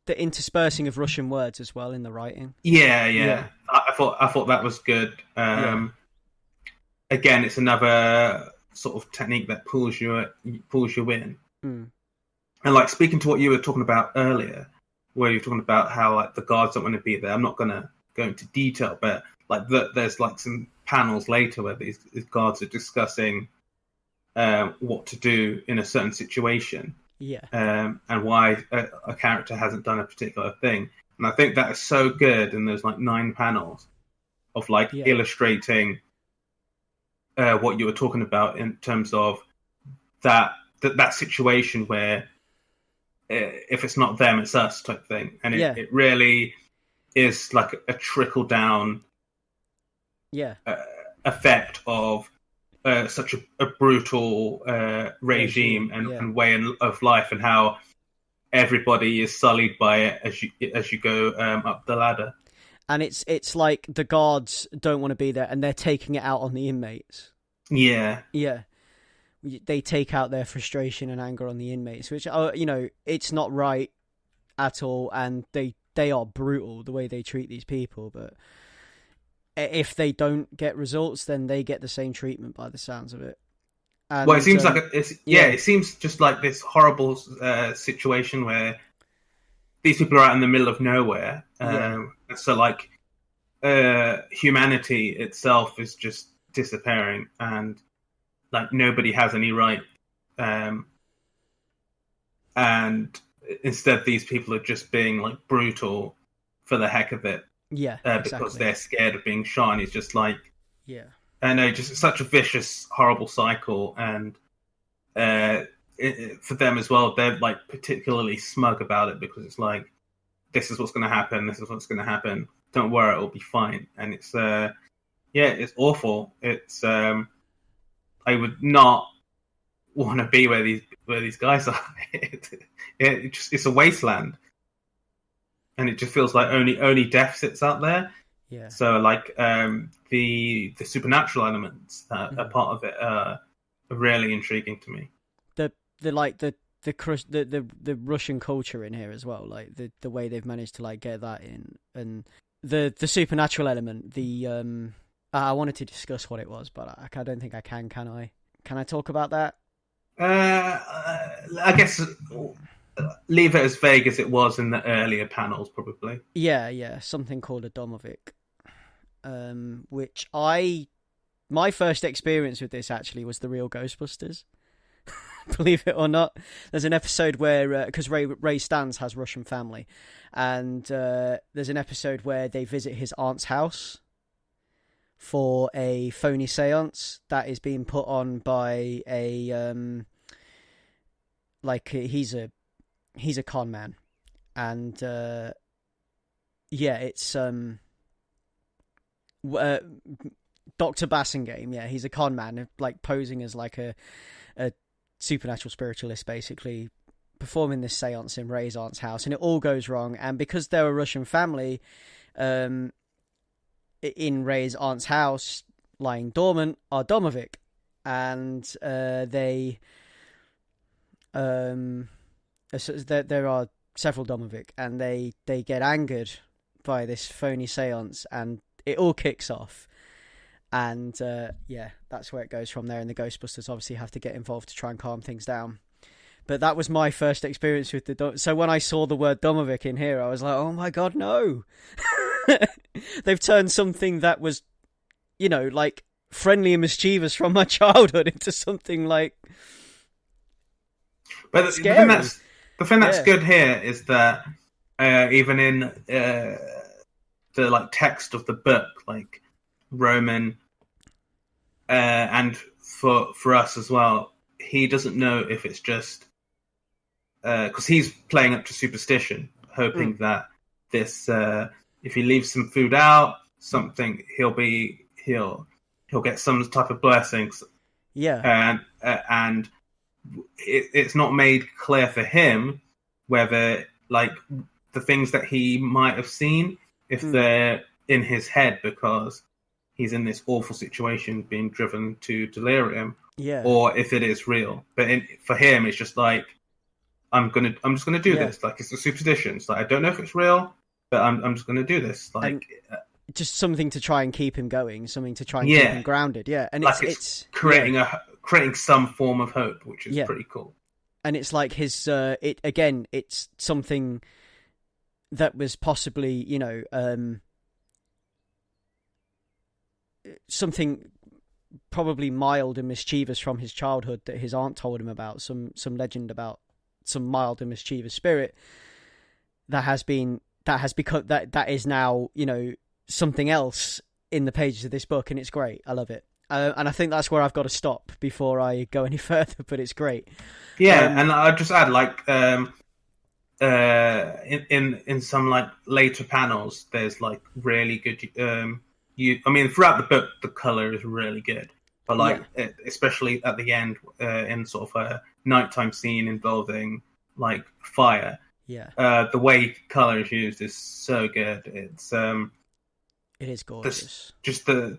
the interspersing of Russian words as well in the writing. Yeah. I thought that was good. Again, it's another sort of technique that pulls you in. And like speaking to what you were talking about earlier, where you're talking about how like the guards don't want to be there. I'm not going to go into detail, but like there's like some panels later where these guards are discussing what to do in a certain situation, and why a character hasn't done a particular thing. And I think that is so good. And there's like 9 panels of like illustrating what you were talking about in terms of that situation where if it's not them, it's us type thing. And it really is like a trickle down effect of such a brutal regime and way of life, and how everybody is sullied by it as you go up the ladder. And it's like the guards don't want to be there, and they're taking it out on the inmates. Yeah. They take out their frustration and anger on the inmates, which it's not right at all, and they are brutal the way they treat these people, but if they don't get results, then they get the same treatment by the sounds of it. And, it seems like it seems just like this horrible situation where these people are out in the middle of nowhere. So like humanity itself is just disappearing, and like nobody has any right. And instead, these people are just being like brutal for the heck of it. Because they're scared of being shot. And it's just like, I know, just such a vicious, horrible cycle. And for them as well, they're like particularly smug about it, because it's like, this is what's going to happen. This is what's going to happen. don't worry, it'll be fine. And it's it's awful. It's I would not want to be where these guys are. It's a wasteland, and it just feels like only death sits out there. Yeah. So like the supernatural elements that are part of it are really intriguing to me. The Russian culture in here as well, like the way they've managed to like get that in, and the supernatural element. I wanted to discuss what it was, but I don't think I can. Can I? Can I talk about that? I guess leave it as vague as it was in the earlier panels, probably. Yeah, something called a Domovic, which my first experience with this actually was the real Ghostbusters. Believe it or not, there's an episode where because Ray Stantz has Russian family, and there's an episode where they visit his aunt's house for a phony seance that is being put on by a he's a con man, and it's Dr. Bassingame. Yeah, he's a con man, like posing as like a supernatural spiritualist, basically performing this seance in Ray's aunt's house, and it all goes wrong. And because they're a Russian family, in Ray's aunt's house, lying dormant, are Domovic, and there are several Domovic, and they get angered by this phony seance, and it all kicks off. And that's where it goes from there, and the Ghostbusters obviously have to get involved to try and calm things down. But that was my first experience with so when I saw the word Domovic in here, I was like, oh my god, no. They've turned something that was, like friendly and mischievous from my childhood into something like scary. The thing that's good here is that even in the like text of the book, like Roman, and for us as well, he doesn't know if it's just because he's playing up to superstition, hoping that this if he leaves some food out, something he'll get some type of blessings. And it's not made clear for him whether like the things that he might have seen, if they're in his head because he's in this awful situation being driven to delirium, or if it is real. But for him, it's just like, I'm just gonna do this. Like, it's a superstition. It's like, I don't know if it's real, but I'm just gonna do this. Like, just something to try and keep him going, something to try and keep him grounded. Yeah, and like it's creating some form of hope, which is pretty cool. And it's like his it's something that was possibly something probably mild and mischievous from his childhood that his aunt told him about, some legend about some mild and mischievous spirit that is now something else in the pages of this book, and it's great. I love it, and I think that's where I've got to stop before I go any further. But it's great. And I'll just add, like, in some like later panels, there's like really good. Throughout the book, the color is really good, but like especially at the end, in sort of a nighttime scene involving like fire. The way color is used is so good. It is gorgeous. Just the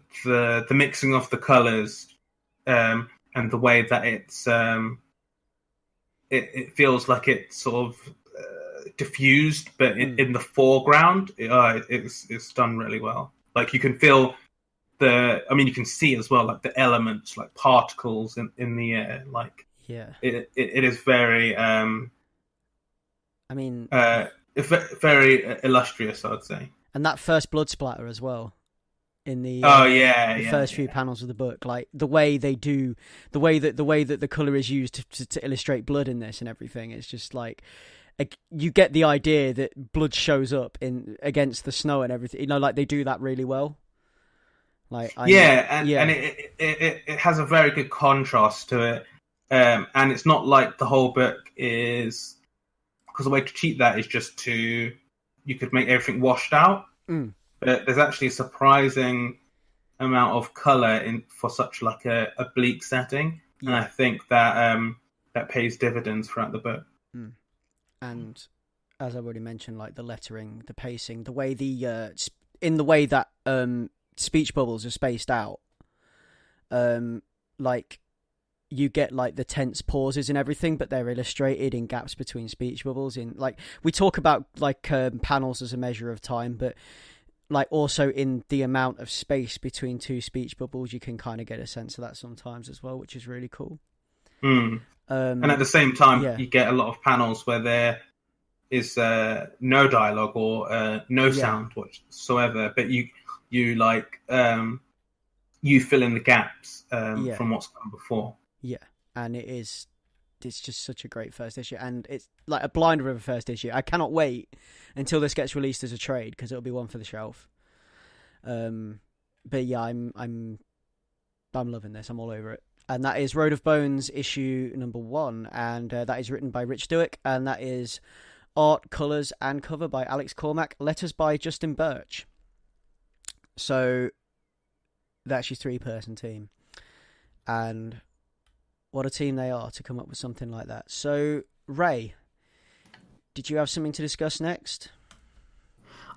mixing of the colors, and the way that it feels like it's sort of diffused, but in the foreground, it's done really well. Like, you can feel you can see as well, like the elements, like particles in the air. Like, it is very, very illustrious, I would say. And that first blood splatter as well, in the first few panels of the book, like the way that the color is used to illustrate blood in this and everything, it's just like, you get the idea that blood shows up against the snow and everything. Like, they do that really well. Like, and it has a very good contrast to it. And it's not like the whole book is, because the way to cheat that is just you could make everything washed out. but there's actually a surprising amount of color in for such like a bleak setting, and I think that that pays dividends throughout the book. And as I already mentioned, like the lettering, the pacing, the way in the way that speech bubbles are spaced out, like you get like the tense pauses and everything, but they're illustrated in gaps between speech bubbles. In like we talk about like panels as a measure of time, but like also in the amount of space between two speech bubbles, you can kind of get a sense of that sometimes as well, which is really cool. And at the same time, you get a lot of panels where there is no dialogue or no sound whatsoever, but you like you fill in the gaps from what's come before. Yeah, and it's just such a great first issue, and it's like a blinder of a first issue. I cannot wait until this gets released as a trade, because it'll be one for the shelf. But yeah, I'm loving this. I'm all over it. And that is Road of Bones issue number 1, and that is written by Rich Douek, and that is art, colours, and cover by Alex Cormack, letters by Justin Birch. So that's your 3-person team, and what a team they are to come up with something like that. So, Ray, did you have something to discuss next?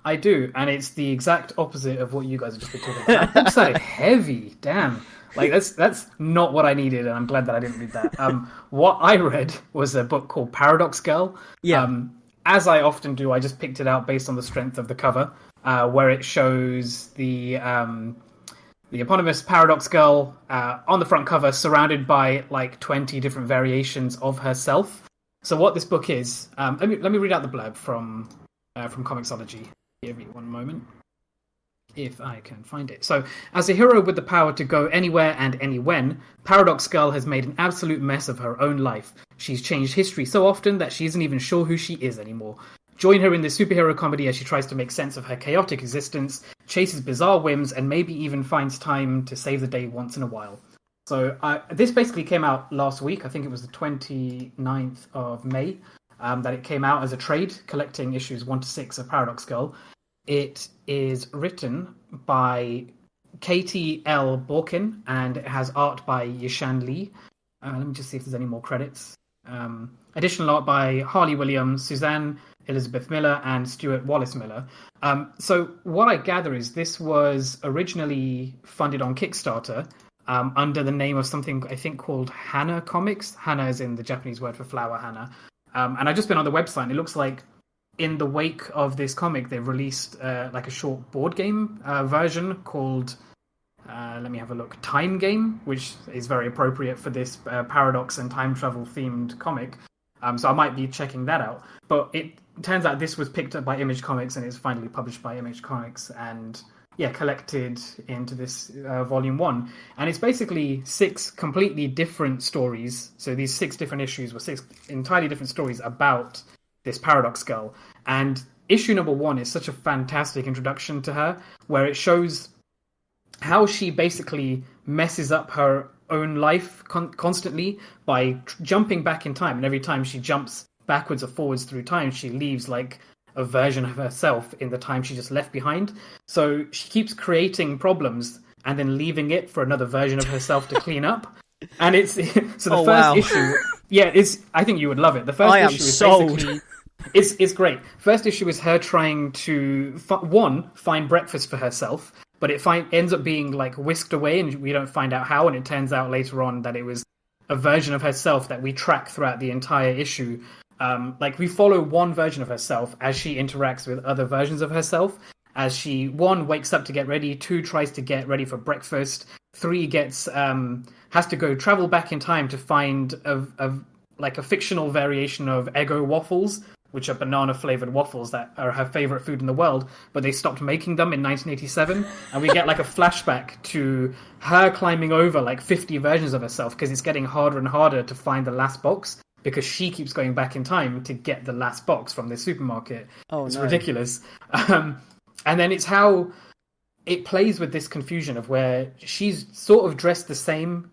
I do, and it's the exact opposite of what you guys have just been talking about. That book sounded heavy, damn. Like, that's not what I needed, and I'm glad that I didn't read that. What I read was a book called Paradox Girl. Yeah. As I often do, I just picked it out based on the strength of the cover, where it shows the eponymous Paradox Girl on the front cover, surrounded by like 20 different variations of herself. So what this book is, let me read out the blurb from Comixology. Give me one moment, if I can find it. So, as a hero with the power to go anywhere and anywhen, Paradox Girl has made an absolute mess of her own life. She's changed history so often that she isn't even sure who she is anymore. Join her in this superhero comedy as she tries to make sense of her chaotic existence, chases bizarre whims, and maybe even finds time to save the day once in a while. So this basically came out last week. I think it was the 29th of May that it came out as a trade, collecting issues 1 to 6 of Paradox Girl. It is written by Katie L. Borkin, and it has art by Yishan Lee. Let me just see if there's any more credits. Additional art by Harley Williams, Suzanne Elizabeth Miller, and Stuart Wallace Miller. So what I gather is this was originally funded on Kickstarter under the name of something I think called Hana Comics. Hana is in the Japanese word for flower, Hana. And I've just been on the website, and it looks like in the wake of this comic, they've released like a short board game version called, let me have a look, Time Game, which is very appropriate for this paradox and time travel themed comic. So I might be checking that out. But it turns out this was picked up by Image Comics, and it's finally published by Image Comics, and collected into this volume 1. And it's basically 6 completely different stories. So these 6 different issues were 6 entirely different stories about this Paradox Girl. And issue number 1 is such a fantastic introduction to her, where it shows how she basically messes up her own life constantly by jumping back in time. And every time she jumps backwards or forwards through time, she leaves like a version of herself in the time she just left behind. So she keeps creating problems and then leaving it for another version of herself to clean up. And it's so the first issue. Yeah, I think you would love it. The first issue is basically it's great. First issue is her trying to find breakfast for herself, but it ends up being like whisked away, and we don't find out how. And it turns out later on that it was a version of herself that we track throughout the entire issue. Like we follow one version of herself as she interacts with other versions of herself. As she 1 wakes up to get ready, 2 tries to get ready for breakfast, 3 has to go travel back in time to find a fictional variation of Eggo waffles, which are banana flavored waffles that are her favorite food in the world, but they stopped making them in 1987. And we get like a flashback to her climbing over like 50 versions of herself, because it's getting harder and harder to find the last box, because she keeps going back in time to get the last box from the supermarket. It's ridiculous. And then it's how it plays with this confusion of where she's sort of dressed the same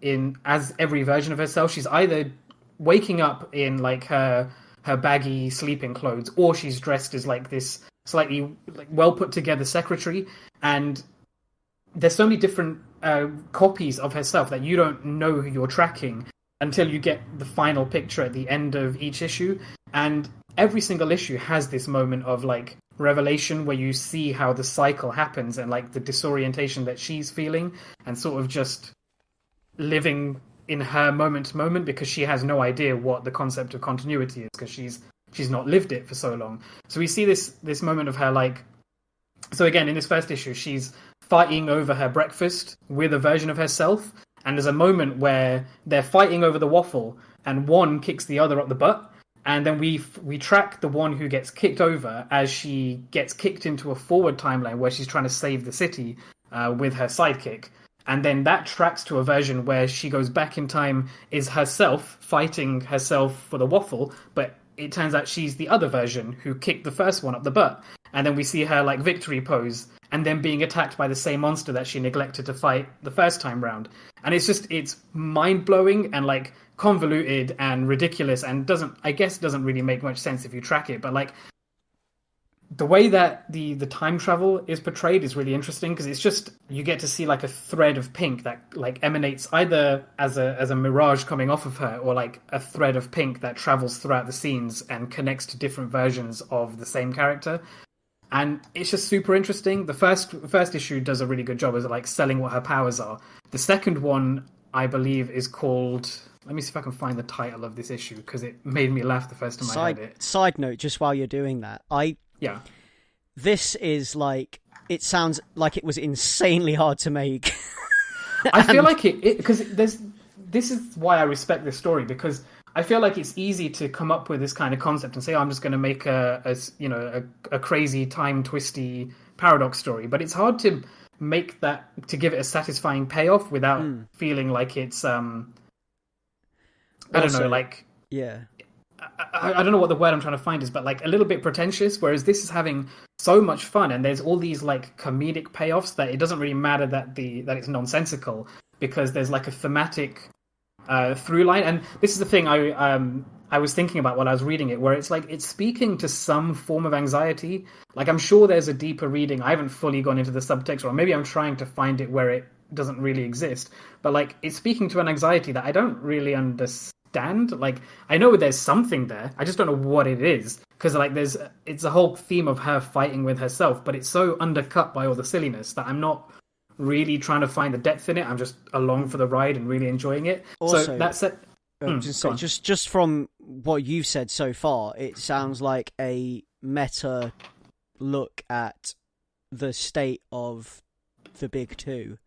as every version of herself. She's either waking up in like her baggy sleeping clothes, or she's dressed as like this slightly like well put together secretary, and there's so many different copies of herself that you don't know who you're tracking until you get the final picture at the end of each issue. And every single issue has this moment of like revelation where you see how the cycle happens and like the disorientation that she's feeling and sort of just living in her moment to moment, because she has no idea what the concept of continuity is, because she's not lived it for so long. So we see this moment of her like, so again in this first issue she's fighting over her breakfast with a version of herself, and there's a moment where they're fighting over the waffle and one kicks the other up the butt, and then we track the one who gets kicked over as she gets kicked into a forward timeline where she's trying to save the city with her sidekick. And then that tracks to a version where she goes back in time, is herself fighting herself for the waffle, but it turns out she's the other version who kicked the first one up the butt. And then we see her like victory pose and then being attacked by the same monster that she neglected to fight the first time round. And it's mind-blowing and like convoluted and ridiculous and doesn't really make much sense if you track it. But like the way that the time travel is portrayed is really interesting, because it's just, you get to see like a thread of pink that like emanates either as a mirage coming off of her, or like a thread of pink that travels throughout the scenes and connects to different versions of the same character. And it's just super interesting. The first issue does a really good job of like selling what her powers are. The second one, I believe, is called... Let me see if I can find the title of this issue, because it made me laugh the first time I read it. Side note, just while you're doing that, Yeah. This is like... It sounds like it was insanely hard to make. I feel like it... Because this is why I respect this story, because I feel like it's easy to come up with this kind of concept and say, I'm just going to make a crazy time twisty paradox story. But it's hard to make that, to give it a satisfying payoff without feeling like it's... I don't know, like... Yeah. I don't know what the word I'm trying to find is, but like a little bit pretentious, whereas this is having so much fun, and there's all these like comedic payoffs that it doesn't really matter that it's nonsensical, because there's like a thematic through line. And this is the thing I was thinking about while I was reading it, where it's like it's speaking to some form of anxiety. Like I'm sure there's a deeper reading. I haven't fully gone into the subtext, or maybe I'm trying to find it where it doesn't really exist. But like it's speaking to an anxiety that I don't really understand. Like I know there's something there, I just don't know what it is, because like it's a whole theme of her fighting with herself, but it's so undercut by all the silliness that I'm not really trying to find the depth in it. I'm just along for the ride and really enjoying it. Also, so that's it. Just from what you've said so far, it sounds like a meta look at the state of the big two,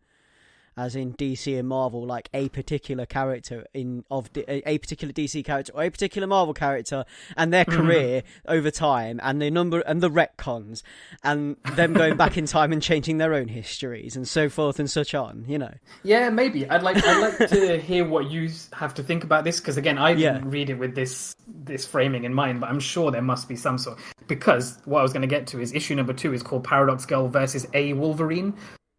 as in DC and Marvel, like a particular character a particular DC character or a particular Marvel character, and their career over time, and the number and the retcons, and them going back in time and changing their own histories and so forth and such on. You know. Yeah, maybe. I'd like to hear what you have to think about this, because again, I didn't read it with this framing in mind, but I'm sure there must be some sort. Because what I was going to get to is issue number 2 is called Paradox Girl versus a Wolverine.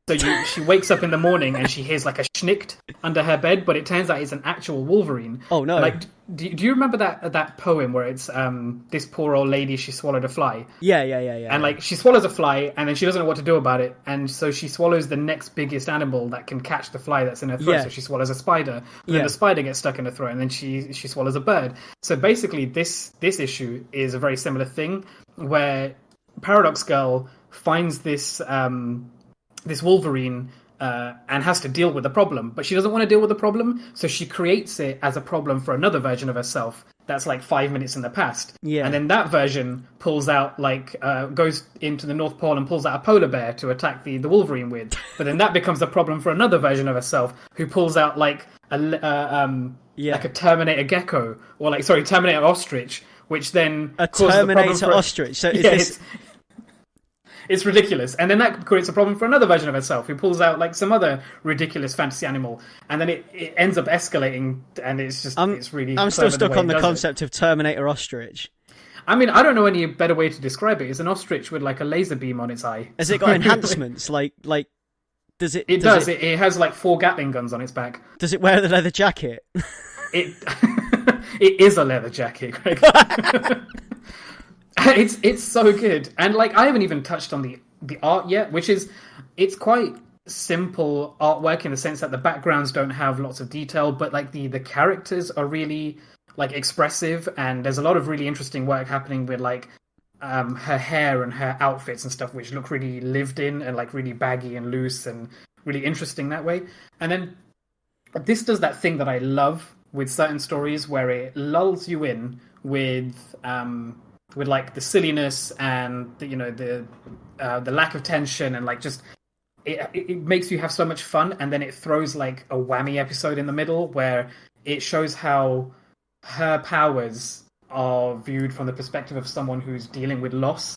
So she wakes up in the morning and she hears like a schnicked under her bed, but it turns out it's an actual Wolverine. Oh no! Like, do you remember that poem where it's this poor old lady, she swallowed a fly? Yeah. And like she swallows a fly and then she doesn't know what to do about it, and so she swallows the next biggest animal that can catch the fly that's in her throat. Yeah. So she swallows a spider, and then the spider gets stuck in her throat, and then she swallows a bird. So basically, this issue is a very similar thing, where Paradox Girl finds this Wolverine and has to deal with the problem, but she doesn't want to deal with the problem, so she creates it as a problem for another version of herself that's like 5 minutes in the past. And then that version pulls out goes into the North Pole and pulls out a polar bear to attack the Wolverine with, but then that becomes a problem for another version of herself who pulls out like a Terminator gecko, or Terminator Ostrich, which then a Terminator Ostrich. So is this... It's ridiculous. And then that creates a problem for another version of herself who pulls out like some other ridiculous fantasy animal. And then it ends up escalating, and it's just, it's really... I'm still stuck on the concept of Terminator Ostrich. I mean, I don't know any better way to describe it. It's an ostrich with like a laser beam on its eye. Has it got enhancements? Like does it... It does. It has like 4 Gatling guns on its back. Does it wear the leather jacket? It is a leather jacket, Greg. It's so good, and like I haven't even touched on the art yet, which is it's quite simple artwork in the sense that the backgrounds don't have lots of detail, but like the characters are really like expressive, and there's a lot of really interesting work happening with like her hair and her outfits and stuff, which look really lived in and like really baggy and loose and really interesting that way. And then this does that thing that I love with certain stories where it lulls you in with like the silliness and the lack of tension, and like just it makes you have so much fun, and then it throws like a whammy episode in the middle where it shows how her powers are viewed from the perspective of someone who's dealing with loss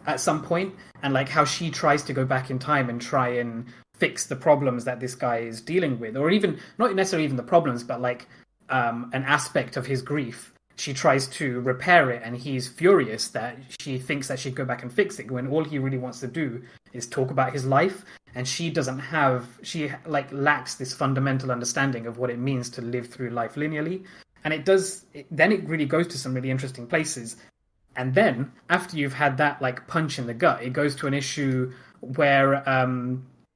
at some point, and like how she tries to go back in time and try and fix the problems that this guy is dealing with, or even not necessarily even the problems, but like an aspect of his grief. She tries to repair it, and he's furious that she thinks that she'd go back and fix it when all he really wants to do is talk about his life. And she like lacks this fundamental understanding of what it means to live through life linearly. And then it really goes to some really interesting places. And then after you've had that like punch in the gut, it goes to an issue where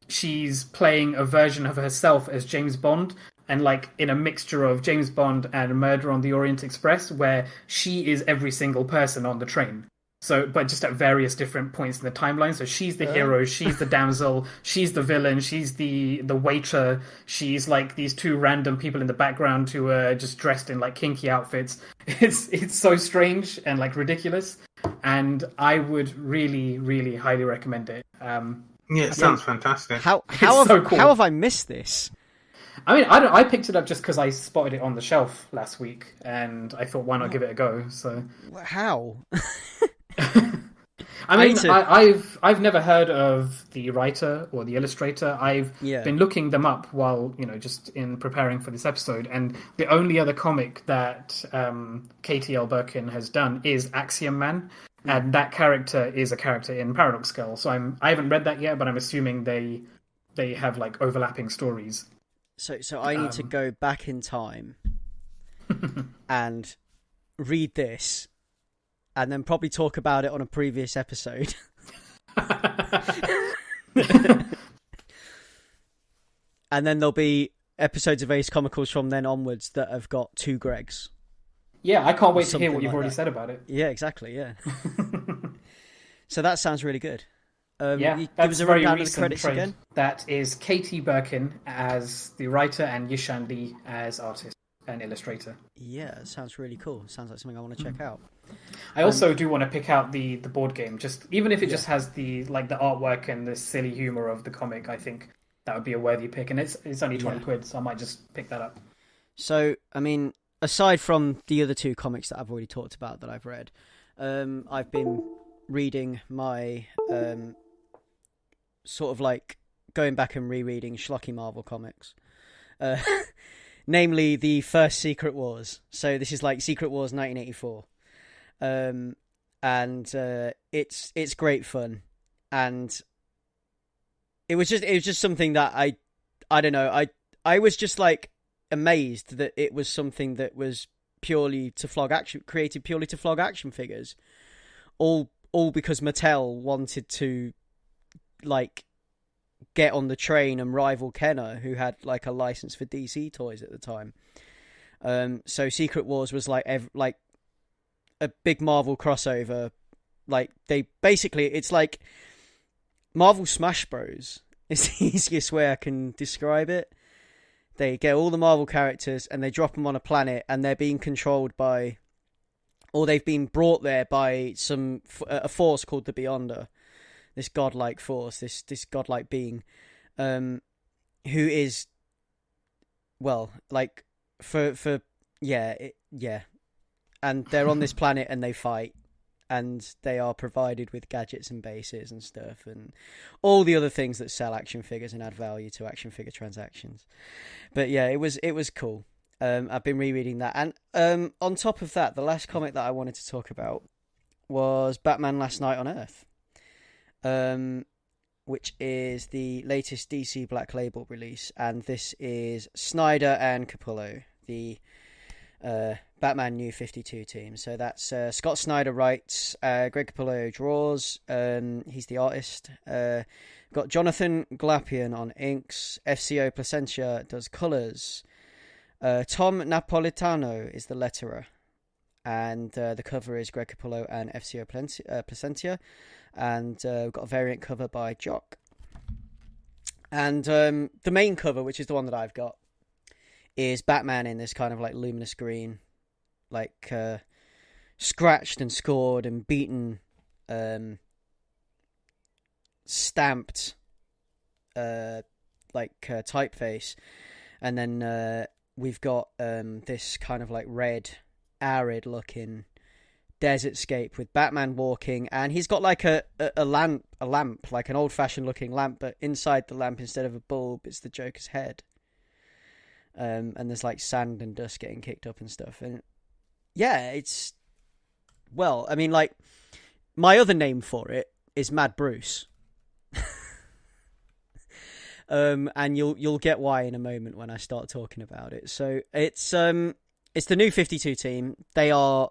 she's playing a version of herself as James Bond, and like in a mixture of James Bond and Murder on the Orient Express, where she is every single person on the train. So, but just at various different points in the timeline. So she's the hero, she's the damsel, she's the villain, she's the waiter, she's like these two random people in the background who are just dressed in like kinky outfits. It's so strange and like ridiculous, and I would really, really highly recommend it. It sounds fantastic. How have I missed this? I mean, I picked it up just because I spotted it on the shelf last week, and I thought, why not give it a go? So how? I mean, I've never heard of the writer or the illustrator. I've been looking them up while just in preparing for this episode, and the only other comic that KTL Birkin has done is Axiom Man, and that character is a character in Paradox Skull. So I haven't read that yet, but I'm assuming they have like overlapping stories. So I need to go back in time and read this, and then probably talk about it on a previous episode. And then there'll be episodes of Ace Comicals from then onwards that have got two Gregs. Yeah, I can't wait to hear what you've already said about it. Yeah, exactly, yeah. So that sounds really good. That's give us a very rundown of the recent credits trade. again. That is Katie Birkin as the writer and Yishan Lee as artist and illustrator. Yeah, it sounds really cool. Sounds like something I want to check out. I also do want to pick out the board game, just even if it just has the artwork and the silly humor of the comic. I think that would be a worthy pick, and it's only 20 quid, so I might just pick that up. So, I mean, aside from the other two comics that I've already talked about that I've read, I've been reading my sort of like going back and rereading schlocky Marvel comics, namely the first Secret Wars. So this is like Secret Wars 1984, and it's great fun, and it was just something that I don't know, I was just like amazed that it was something that was created purely to flog action figures, all because Mattel wanted to like get on the train and rival Kenner, who had like a license for DC toys at the time. So Secret Wars was like a big Marvel crossover. Like it's like Marvel Smash Bros. Is the easiest way I can describe it. They get all the Marvel characters and they drop them on a planet, and they're being controlled by, or they've been brought there by a force called the Beyonder. This godlike force, this godlike being, who is, well, like and they're on this planet and they fight, and they are provided with gadgets and bases and stuff, and all the other things that sell action figures and add value to action figure transactions. But yeah, it was cool. I've been rereading that, and on top of that, the last comic that I wanted to talk about was Batman Last Night on Earth. Which is the latest DC Black Label release, and this is Snyder and Capullo, the Batman New 52 team. So that's Scott Snyder writes, Greg Capullo draws, he's the artist. Got Jonathan Glapion on inks, FCO Placentia does colours, Tom Napolitano is the letterer, and the cover is Greg Capullo and FCO Placentia, and we've got a variant cover by Jock. And the main cover, which is the one that I've got, is Batman in this kind of like luminous green, like scratched and scored and beaten, stamped typeface. And then we've got this kind of like red, arid looking desertscape with Batman walking, and he's got like a lamp, like an old fashioned looking lamp, but inside the lamp, instead of a bulb, it's the Joker's head. And there's like sand and dust getting kicked up and stuff. And yeah, it's, well, I mean, like, my other name for it is Mad Bruce. And you'll get why in a moment when I start talking about it. So it's the New 52 team. They are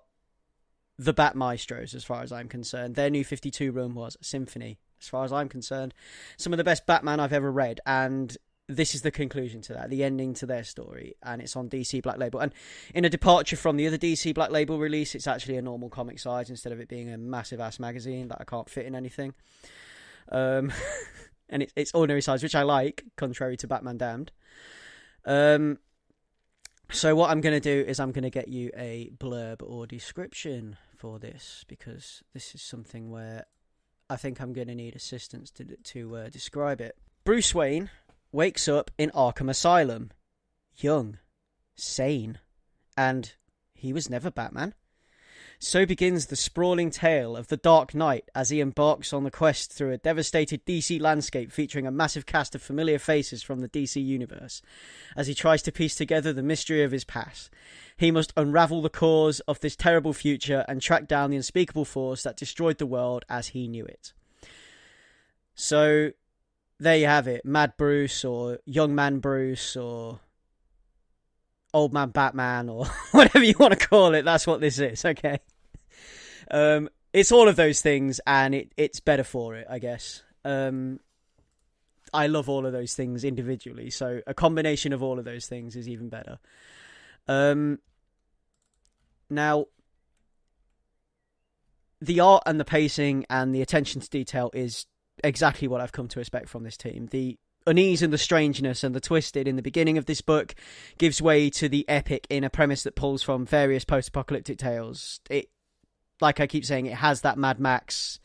the Bat Maestros, as far as I'm concerned. Their New 52 run was a symphony, as far as I'm concerned. Some of the best Batman I've ever read, and this is the conclusion to that, the ending to their story, and it's on DC Black Label. And in a departure from the other DC Black Label release, it's actually a normal comic size instead of it being a massive-ass magazine that I can't fit in anything. And it's ordinary size, which I like, contrary to Batman Damned. So what I'm going to do is I'm going to get you a blurb or description for this, because this is something where I think I'm going to need assistance to describe it. Bruce Wayne wakes up in Arkham Asylum, young, sane, and he was never Batman. So begins the sprawling tale of the Dark Knight as he embarks on the quest through a devastated DC landscape featuring a massive cast of familiar faces from the DC universe. As he tries to piece together the mystery of his past, he must unravel the cause of this terrible future and track down the unspeakable force that destroyed the world as he knew it. So there you have it, Mad Bruce, or Young Man Bruce, or Old Man Batman, or whatever you want to call it. That's what this is, okay? It's all of those things, and it's better for it, I guess. I love all of those things individually, so a combination of all of those things is even better. Now, the art and the pacing and the attention to detail is exactly what I've come to expect from this team. The unease and the strangeness and the twisted in the beginning of this book gives way to the epic in a premise that pulls from various post-apocalyptic tales. It, like I keep saying, it has that Mad Max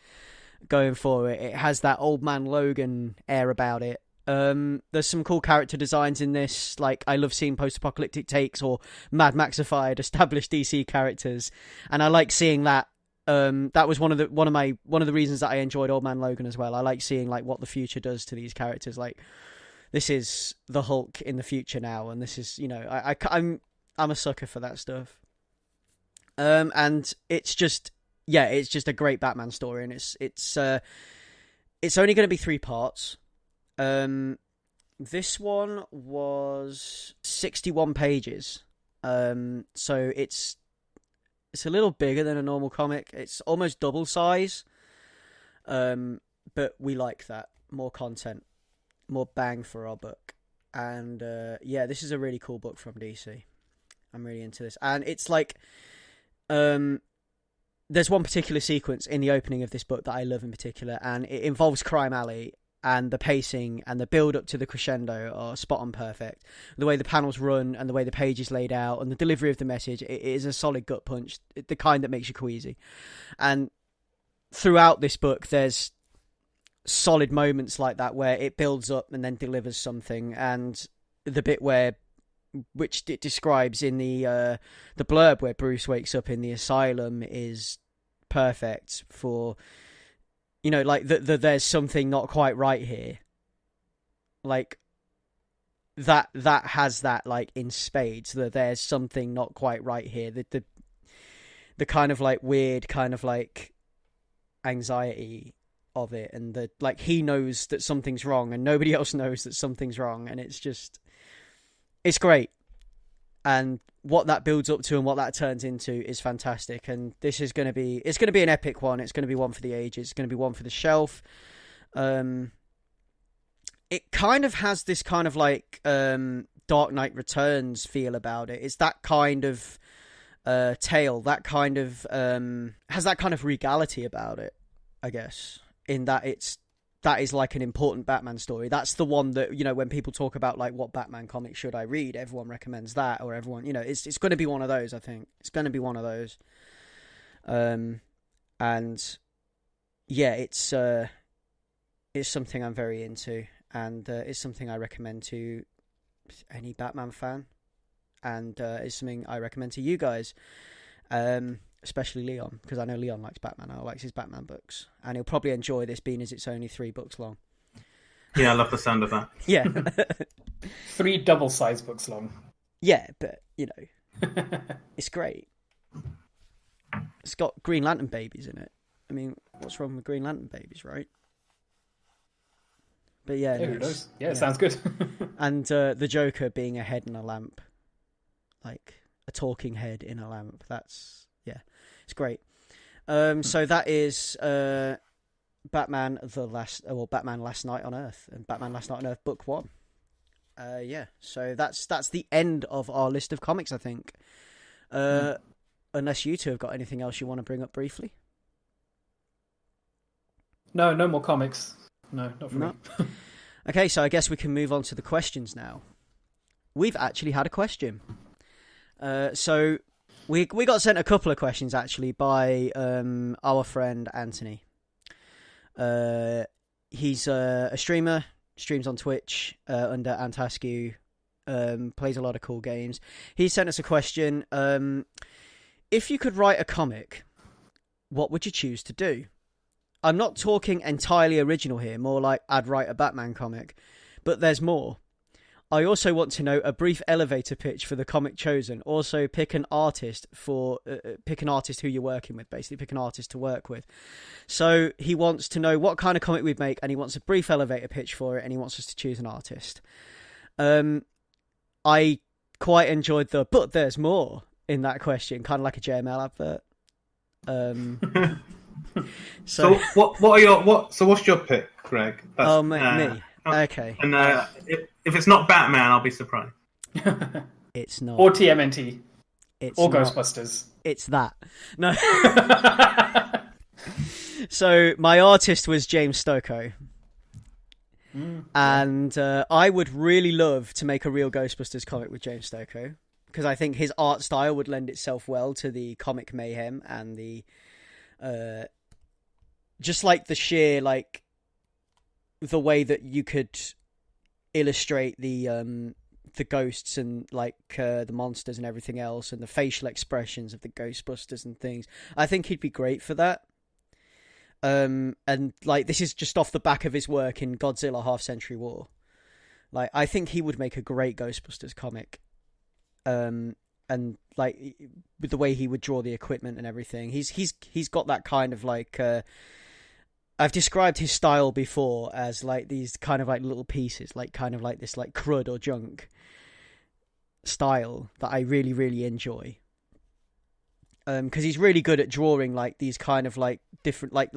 going for it. It has that Old Man Logan air about it. There's some cool character designs in this. Like, I love seeing post-apocalyptic takes or Mad Maxified established DC characters, and I like seeing that. That was one of the reasons that I enjoyed Old Man Logan as well. I like seeing like what the future does to these characters. Like, this is the Hulk in the future now, and this is, you know, I'm a sucker for that stuff. And it's just a great Batman story, and it's only going to be 3 parts. This one was 61 pages. So it's a little bigger than a normal comic. It's almost double size. But we like that. More content. More bang for our buck. And this is a really cool book from DC. I'm really into this. And it's like, there's one particular sequence in the opening of this book that I love in particular, and it involves Crime Alley, and the pacing and the build up to the crescendo are spot on perfect. The way the panels run and the way the page is laid out and the delivery of the message, it is a solid gut punch, the kind that makes you queasy. And throughout this book, there's solid moments like that where it builds up and then delivers something. And the bit which it describes in the blurb where Bruce wakes up in the asylum is perfect for, you know, like there's something not quite right here. Like that has that like in spades, that there's something not quite right here. The kind of like weird kind of like anxiety of it, and the like he knows that something's wrong and nobody else knows that something's wrong, and it's great. And what that builds up to and what that turns into is fantastic. And this is going to be, it's going to be an epic one. It's going to be one for the ages. It's going to be one for the shelf. It kind of has this kind of like Dark Knight Returns feel about it. It's that kind of tale, that kind of has that kind of regality about it, I guess, in that that is like an important Batman story. That's the one that, you know, when people talk about like what Batman comic should I read, everyone recommends that, or everyone, you know, it's going to be one of those. I think it's going to be one of those. And yeah, it's something I'm very into, and it's something I recommend to any Batman fan, and it's something I recommend to you guys, especially Leon, because I know Leon likes Batman. I likes his Batman books, and he'll probably enjoy this, being as it's only 3 books long. Yeah, I love the sound of that. Yeah. 3 double-sized books long. Yeah, but, you know, it's great. It's got Green Lantern babies in it. I mean, what's wrong with Green Lantern babies, right? But yeah, who knows? Yeah, it sounds good. And the Joker being a head in a lamp, like a talking head in a lamp. That's, yeah, it's great. So that is Batman Last Night on Earth, and Batman Last Night on Earth Book 1. Yeah, so that's the end of our list of comics, I think. Unless you two have got anything else you want to bring up briefly. No more comics. No, not for me. Okay, so I guess we can move on to the questions now. We've actually had a question. So we got sent a couple of questions actually by our friend Anthony. He's a streamer, streams on Twitch under Antascu, plays a lot of cool games. He sent us a question. If you could write a comic, what would you choose to do? I'm not talking entirely original here, more like I'd write a Batman comic, but there's more. I also want to know a brief elevator pitch for the comic chosen. Also, pick an artist who you're working with, basically pick an artist to work with. So he wants to know what kind of comic we'd make, and he wants a brief elevator pitch for it, and he wants us to choose an artist. I quite enjoyed the "but there's more" in that question, kind of like a JML advert. So what's your pick, Greg? Me. Okay. And if it's not Batman, I'll be surprised. It's not. Or TMNT. Or Ghostbusters. It's that. No. So my artist was James Stokoe. And I would really love to make a real Ghostbusters comic with James Stokoe, because I think his art style would lend itself well to the comic mayhem and the just like the sheer, like, the way that you could illustrate the ghosts and like the monsters and everything else, and the facial expressions of the Ghostbusters and things. I think he'd be great for that. And like, this is just off the back of his work in Godzilla Half Century War. Like, I think he would make a great Ghostbusters comic. And like, with the way he would draw the equipment and everything, he's got that kind of like I've described his style before as like these kind of like little pieces, like kind of like this like crud or junk style that I really, really enjoy. Because he's really good at drawing like these kind of like different like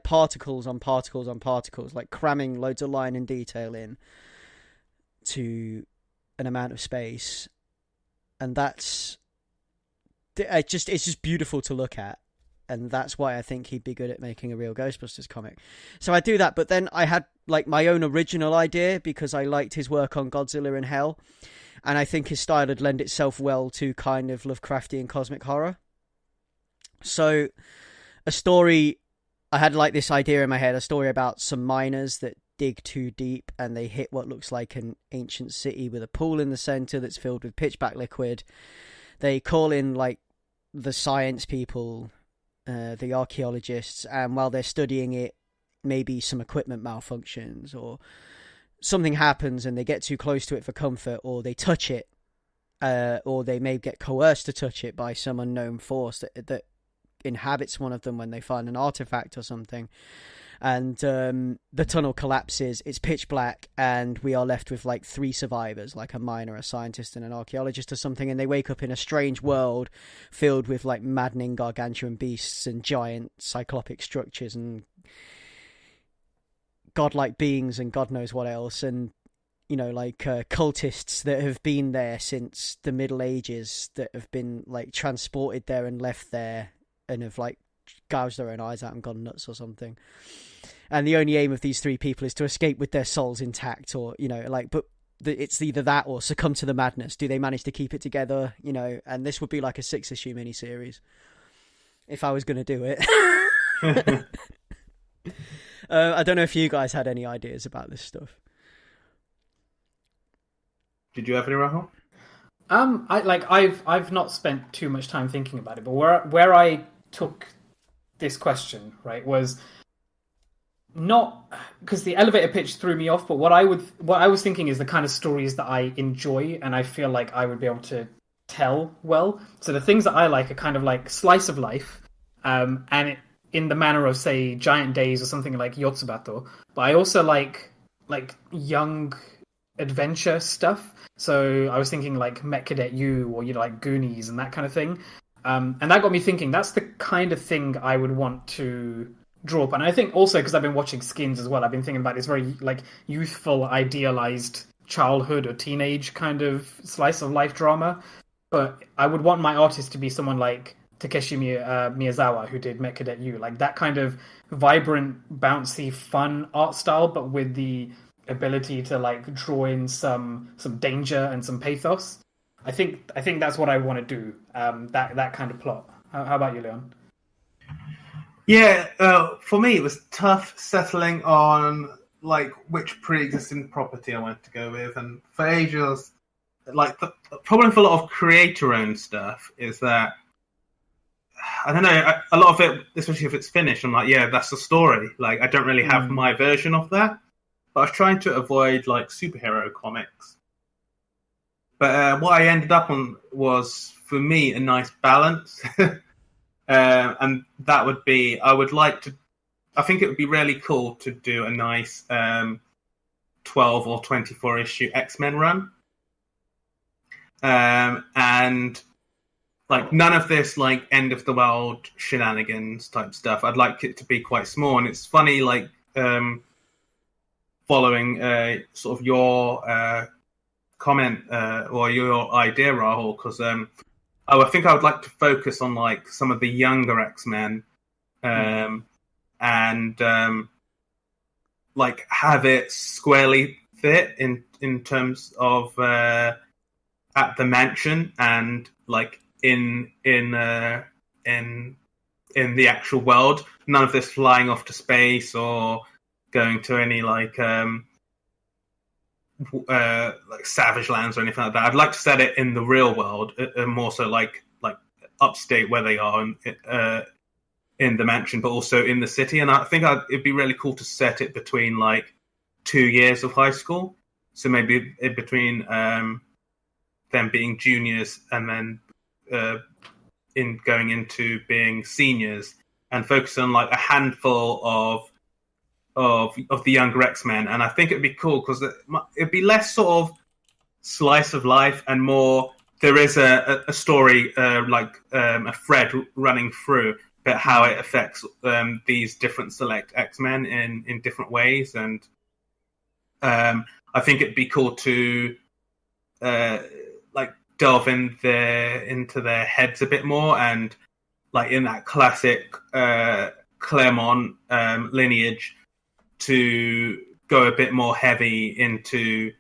particles on particles on particles, like cramming loads of line and detail in to an amount of space, and it's just beautiful to look at. And that's why I think he'd be good at making a real Ghostbusters comic. So I do that, but then I had like my own original idea, because I liked his work on Godzilla in Hell, and I think his style would lend itself well to kind of Lovecraftian cosmic horror. So a story, I had like this idea in my head, a story about some miners that dig too deep and they hit what looks like an ancient city with a pool in the center that's filled with pitch black liquid. They call in like the science people, the archaeologists, and while they're studying it, maybe some equipment malfunctions or something happens and they get too close to it for comfort, or they touch it, or they may get coerced to touch it by some unknown force that inhabits one of them when they find an artifact or something. and the tunnel collapses. It's pitch black, and we are left with like 3 survivors, like a miner, a scientist, and an archaeologist or something. And they wake up in a strange world filled with like maddening gargantuan beasts and giant cyclopic structures and godlike beings and God knows what else. And like cultists that have been there since the Middle Ages, that have been like transported there and left there, and have like gouged their own eyes out and gone nuts or something. And the only aim of these 3 people is to escape with their souls intact, or but it's either that or succumb to the madness. Do they manage to keep it together? And this would be like a 6-issue miniseries if I was going to do it. I don't know if you guys had any ideas about this stuff. Did you have any, Rahul? I've not spent too much time thinking about it, but where I took this question, right, was not because the elevator pitch threw me off, but what I was thinking is the kind of stories that I enjoy and I feel like I would be able to tell well. So the things that I like are kind of like slice of life, and in the manner of, say, Giant Days or something like Yotsubato. But I also like young adventure stuff. So I was thinking like Met Cadet U, or like Goonies and that kind of thing. And that got me thinking, that's the kind of thing I would want to draw up. And I think also because I've been watching Skins as well, I've been thinking about this very like youthful, idealized childhood or teenage kind of slice of life drama. But I would want my artist to be someone like Takeshi Miyazawa, who did Met Cadet U, like that kind of vibrant, bouncy, fun art style, but with the ability to like draw in some danger and some pathos. I think that's what I want to do. That kind of plot. How about you, Leon? Yeah, for me it was tough settling on like which pre-existing property I wanted to go with, and for ages, like the problem for a lot of creator-owned stuff is that I don't know, a lot of it, especially if it's finished, I'm like, yeah, that's the story. Like, I don't really have my version of that. But I was trying to avoid, like, superhero comics. But what I ended up on was, for me, a nice balance. And that would be, I think it would be really cool to do a nice 12 or 24 issue X-Men run. And like none of this like end of the world shenanigans type stuff. I'd like it to be quite small. And it's funny, like following sort of your comment or your idea, Rahul, because I think I would like to focus on like some of the younger X-Men and like have it squarely fit in terms of at the mansion and like in the actual world. None of this flying off to space or going to any like savage lands or anything like that. I'd like to set it in the real world, more so like upstate where they are in the mansion, but also in the city. And I think it'd be really cool to set it between like 2 years of high school. So maybe in between them being juniors and then in going into being seniors, and focus on like a handful of the younger X-Men. And I think it'd be cool because it'd be less sort of slice of life and more there is a story like a thread running through but how it affects these different select X-Men in different ways. And I think it'd be cool to like delve into their heads a bit more, and like in that classic Claremont lineage to go a bit more heavy into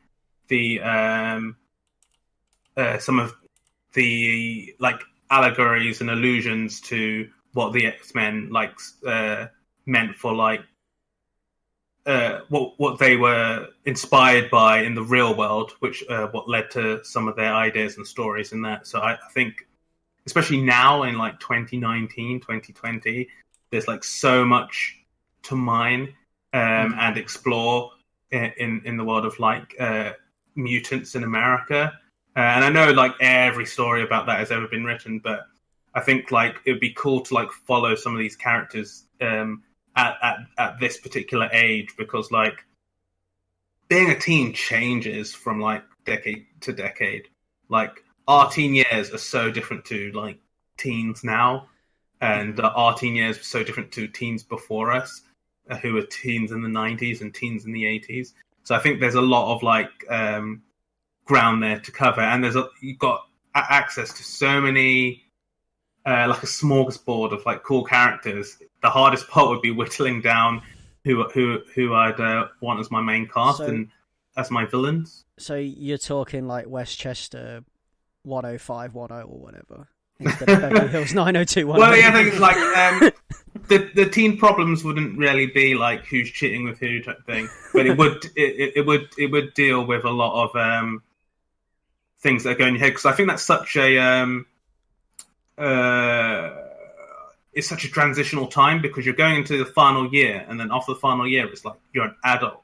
the some of the like allegories and allusions to what the X-Men like meant for like what they were inspired by in the real world, which what led to some of their ideas and stories in that. So I think, especially now in like 2019, 2020, there's like so much to mine and explore in the world of like mutants in America. And I know like every story about that has ever been written, but I think like it'd be cool to like follow some of these characters at this particular age, because like being a teen changes from like decade to decade. Like our teen years are so different to like teens now, and our teen years were so different to teens before us, who were teens in the 90s and teens in the 80s. So I think there's a lot of like ground there to cover, and you've got access to so many, like a smorgasbord of like cool characters. The hardest part would be whittling down who I'd want as my main cast and as my villains. So you're talking like Westchester 10510 or whatever, instead of Beverly Hills 90210. Well, yeah, I think it's like the teen problems wouldn't really be like who's cheating with who type thing, but it would deal with a lot of things that are going in your head, because I think that's such a it's such a transitional time, because you're going into the final year, and then after the final year, it's like you're an adult.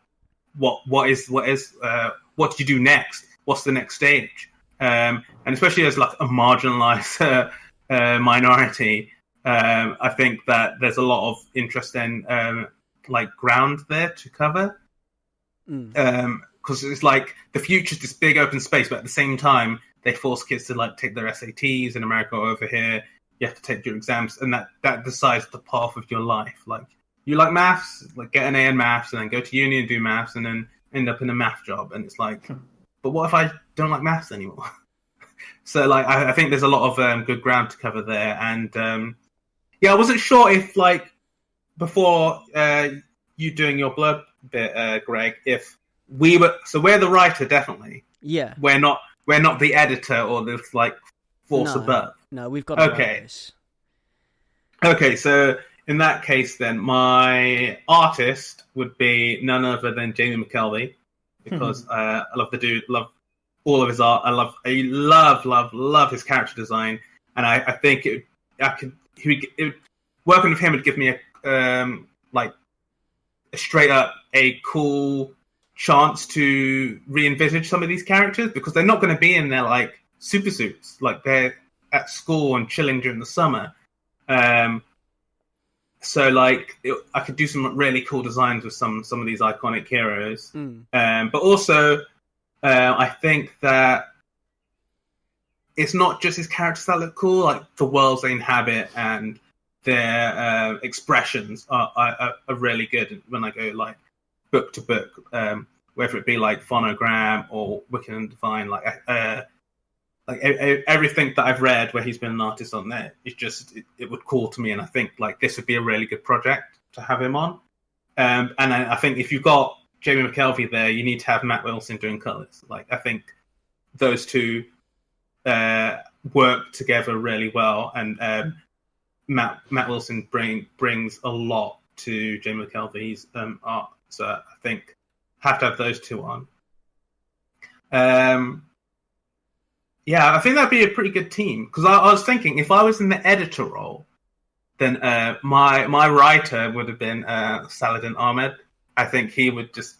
What do you do next? What's the next stage? And especially as like a marginalized minority, I think that there's a lot of interesting like ground there to cover. Because it's like the future's this big open space, but at the same time they force kids to like take their SATs in America. Over here you have to take your exams, and that decides the path of your life. Like, you like maths, like get an A in maths, and then go to uni and do maths, and then end up in a math job. And it's like, but what if I don't like maths anymore? So like I think there's a lot of good ground to cover there. And yeah, I wasn't sure if like before you doing your blurb bit, Greg, if we're the writer, definitely. Yeah. We're not the editor or the like force above. No, we've got to write this. Okay, so in that case, then my artist would be none other than Jamie McKelvey, because I love the dude, love all of his art. I love his character design, and I think working with him would give me a straight up a cool chance to re-envisage some of these characters, because they're not going to be in their like super suits, like they're at school and chilling during the summer. So like I could do some really cool designs with some of these iconic heroes. But also I think that it's not just his characters that look cool, like the worlds they inhabit and their expressions are really good when I go like book to book, whether it be like Phonogram or Wicked and Divine. Like everything that I've read where he's been an artist on there, it would call to me, and I think like this would be a really good project to have him on. And I think if you've got Jamie McKelvey there, you need to have Matt Wilson doing colours. Like I think those two work together really well, and Matt Wilson brings a lot to Jamie McKelvey's art. So I think have to have those two on. Yeah, I think that'd be a pretty good team, because I was thinking if I was in the editor role, then my writer would have been Saladin Ahmed. I think he would just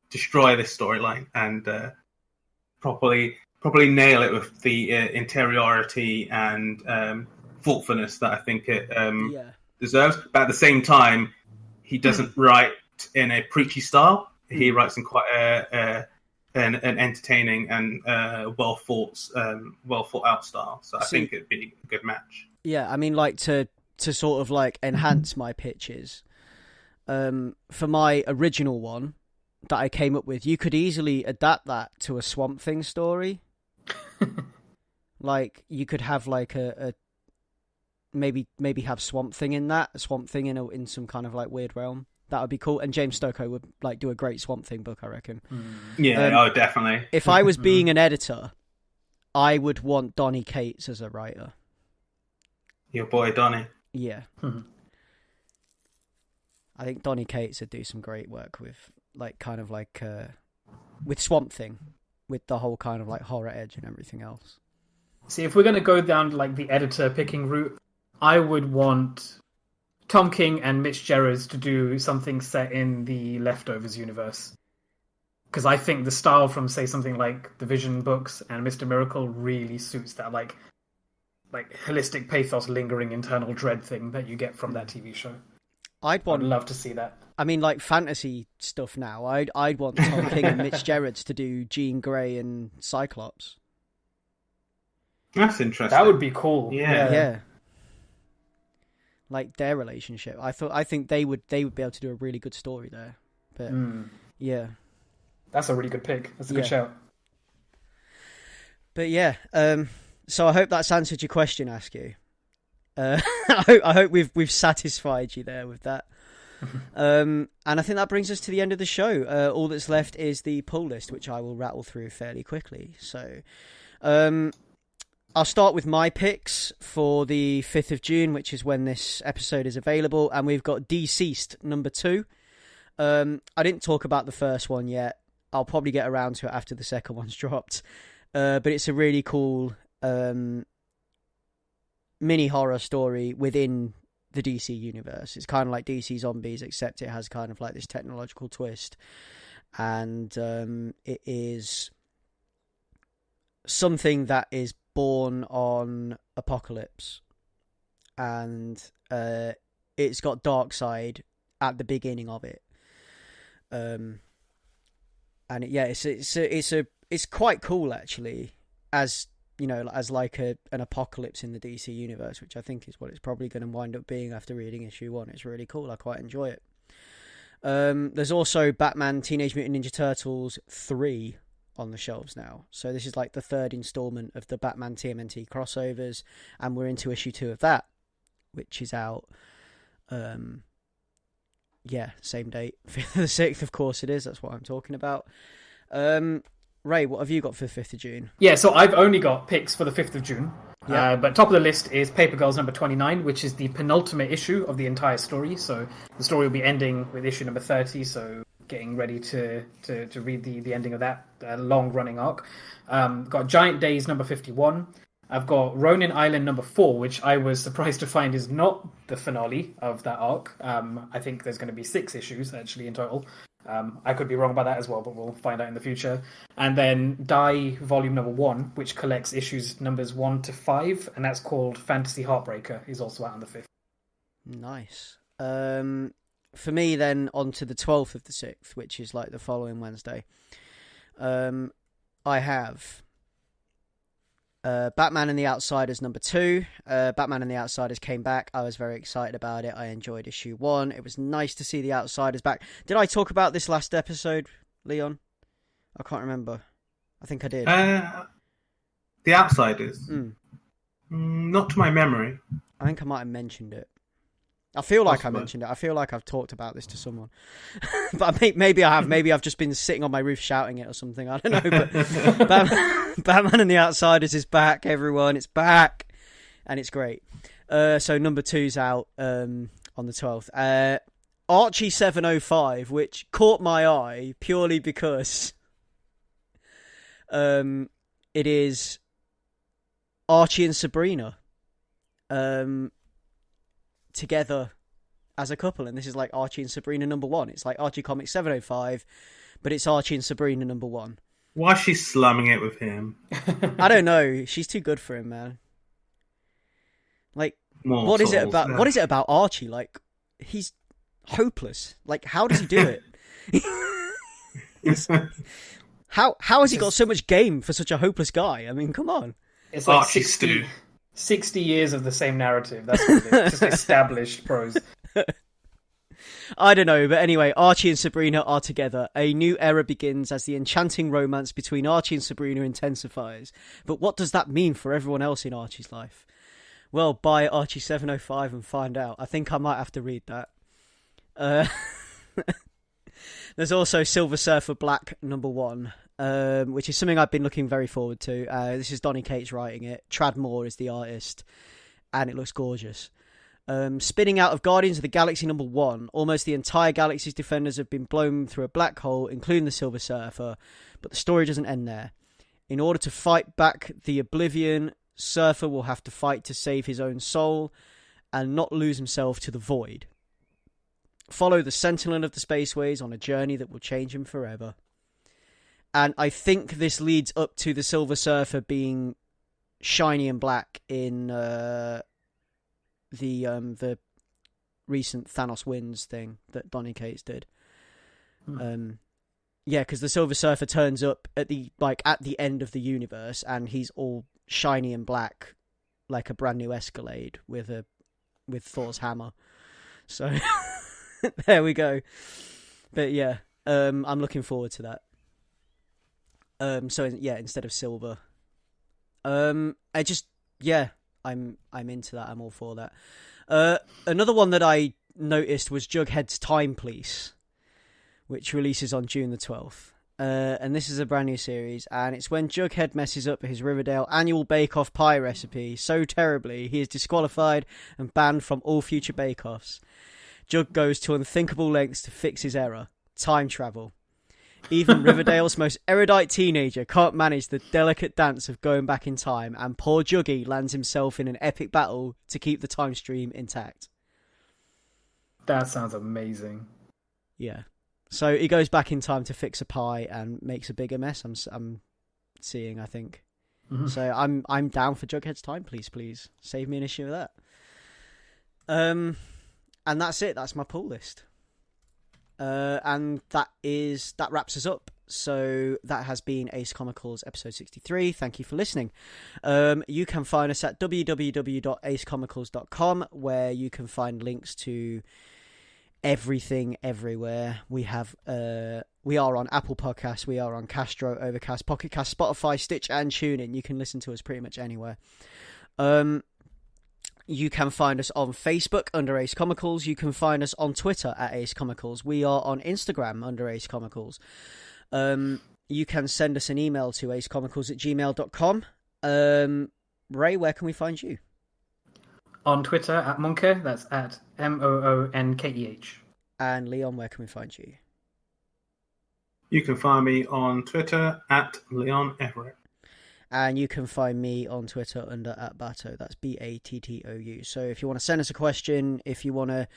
destroy this storyline and properly nail it with the interiority and thoughtfulness that I think it deserves. But at the same time, he doesn't write in a preachy style. He writes in quite an entertaining and well thought out style. So I think it'd be a good match. Yeah, I mean, like to sort of like enhance my pitches. For my original one that I came up with, you could easily adapt that to a Swamp Thing story. Like you could have like a maybe have Swamp Thing in that, Swamp Thing in some kind of like weird realm. That would be cool, and James Stokoe would like do a great Swamp Thing book, I reckon. Yeah, definitely. If I was being an editor, I would want Donny Cates as a writer. Your boy Donny. Yeah. I think Donny Cates would do some great work with like kind of like with Swamp Thing, with the whole kind of like horror edge and everything else. See, if we're going to go down like the editor picking route, I would want Tom King and Mitch Gerads to do something set in the Leftovers universe. Because I think the style from, say, something like the Vision books and Mr. Miracle really suits that like holistic pathos, lingering internal dread thing that you get from that TV show. I'd love to see that. I mean, like fantasy stuff now. I'd want Tom King and Mitch Gerrards to do Jean Grey and Cyclops. That's interesting. That would be cool. Yeah. Like their relationship. I think they would be able to do a really good story there. But yeah. That's a really good pick. That's a good shout. But yeah, so I hope that's answered your question, Askew. I hope we've satisfied you there with that. And I think that brings us to the end of the show. All that's left is the pull list, which I will rattle through fairly quickly. So I'll start with my picks for the 5th of June, which is when this episode is available. And we've got Deceased number 2. I didn't talk about the first one yet. I'll probably get around to it after the second one's dropped. But it's a really cool mini horror story within the DC universe. It's kind of like DC Zombies, except it has kind of like this technological twist. And it is something that is born on Apocalypse. And it's got Darkseid at the beginning of it. And it's quite cool actually, as you know, as like an apocalypse in the DC universe, which I think is what it's probably going to wind up being after reading issue 1. It's really cool. I quite enjoy it. There's also Batman Teenage Mutant Ninja Turtles 3 on the shelves now. So this is like the 3rd installment of the Batman TMNT crossovers, and we're into issue 2 of that, which is out. Same date, 5th of the 6th, of course it is. That's what I'm talking about. Ray, what have you got for the 5th of June? Yeah, so I've only got picks for the 5th of June. Yeah. But top of the list is Paper Girls number 29, which is the penultimate issue of the entire story. So the story will be ending with issue number 30, so getting ready to read the ending of that long-running arc. Got Giant Days number 51. I've got Ronin Island number 4, which I was surprised to find is not the finale of that arc. I think there's going to be 6 issues, actually, in total. I could be wrong about that as well, but we'll find out in the future. And then Die Volume number 1, which collects issues numbers 1 to 5, and that's called Fantasy Heartbreaker, is also out on the 5th. Nice. For me, then, on to the 12th of the 6th, which is like the following Wednesday. I have Batman and the Outsiders number 2. Batman and the Outsiders came back. I was very excited about it. I enjoyed issue 1. It was nice to see the Outsiders back. Did I talk about this last episode, Leon? I can't remember. I think I did. The Outsiders? Not to my memory. I think I might have mentioned it. I feel like I mentioned it. I feel like I've talked about this to someone. But maybe I have. Maybe I've just been sitting on my roof shouting it or something. I don't know. But Batman and the Outsiders is back, everyone. It's back. And it's great. So number 2's out on the 12th. Archie 705, which caught my eye purely because it is Archie and Sabrina. Together as a couple, and this is like Archie and Sabrina number 1. It's like Archie Comics 705, but it's Archie and Sabrina number 1. Why is she slumming it with him? I don't know. She's too good for him, man. Like, what is it about Archie? Like, he's hopeless. Like, how does he do it? How has he got so much game for such a hopeless guy? I mean, come on. It's like Archie stew. 60 years of the same narrative. That's what it is. Just established prose. I don't know, but anyway, Archie and Sabrina are together. A new era begins as the enchanting romance between Archie and Sabrina intensifies. But what does that mean for everyone else in Archie's life? Well, buy Archie 705 and find out. I think I might have to read that. There's also Silver Surfer Black number 1. Which is something I've been looking very forward to. This is Donny Cates writing it. Trad Moore is the artist, and it looks gorgeous. Spinning out of Guardians of the Galaxy number 1, almost the entire galaxy's defenders have been blown through a black hole, including the Silver Surfer, but the story doesn't end there. In order to fight back the Oblivion, Surfer will have to fight to save his own soul and not lose himself to the void. Follow the Sentinel of the Spaceways on a journey that will change him forever. And I think this leads up to the Silver Surfer being shiny and black in the recent Thanos wins thing that Donny Cates did. Yeah, because the Silver Surfer turns up at the end of the universe, and he's all shiny and black, like a brand new Escalade with Thor's hammer. So there we go. But yeah, I'm looking forward to that. So yeah, instead of silver, I'm into that. I'm all for that. Another one that I noticed was Jughead's Time Police, which releases on June the 12th. And this is a brand new series, and it's when Jughead messes up his Riverdale annual bake-off pie recipe so terribly he is disqualified and banned from all future bake-offs. Jug goes to unthinkable lengths to fix his error. Time travel. Even Riverdale's most erudite teenager can't manage the delicate dance of going back in time, and poor Juggy lands himself in an epic battle to keep the time stream intact. That sounds amazing. Yeah. So he goes back in time to fix a pie and makes a bigger mess. I'm seeing, I think. Mm-hmm. So I'm down for Jughead's Time, please save me an issue of that. And that's it. That's my pull list. And that wraps us up. So that has been Ace Comicals episode 63. Thank you for listening. You can find us at www.acecomicals.com, where you can find links to everything everywhere. We are on Apple Podcasts, we are on Castro, Overcast, Pocket Cast, Spotify, Stitch, and TuneIn. You can listen to us pretty much anywhere. You can find us on Facebook under Ace Comicals. You can find us on Twitter at Ace Comicals. We are on Instagram under Ace Comicals. You can send us an email to acecomicals@gmail.com. Ray, where can we find you? On Twitter at Monkeh, that's at MOONKEH. And Leon, where can we find you? You can find me on Twitter at Leon Everett. And you can find me on Twitter under @Batto. That's BATTOU. So if you want to send us a question, if you want to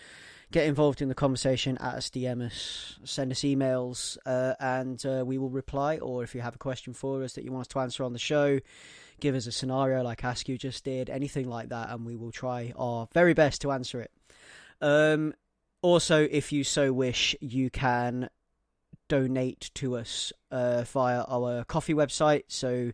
get involved in the conversation, at us, DM us, send us emails, and we will reply. Or if you have a question for us that you want us to answer on the show, give us a scenario like Ask You just did, anything like that, and we will try our very best to answer it. Also, if you so wish, you can donate to us via our coffee website. So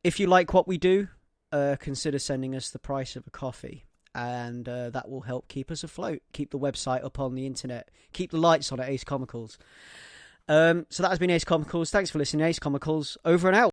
if you like what we do, consider sending us the price of a coffee, and that will help keep us afloat, keep the website up on the internet, keep the lights on at Ace Comicals. So that has been Ace Comicals. Thanks for listening, Ace Comicals. Over and out.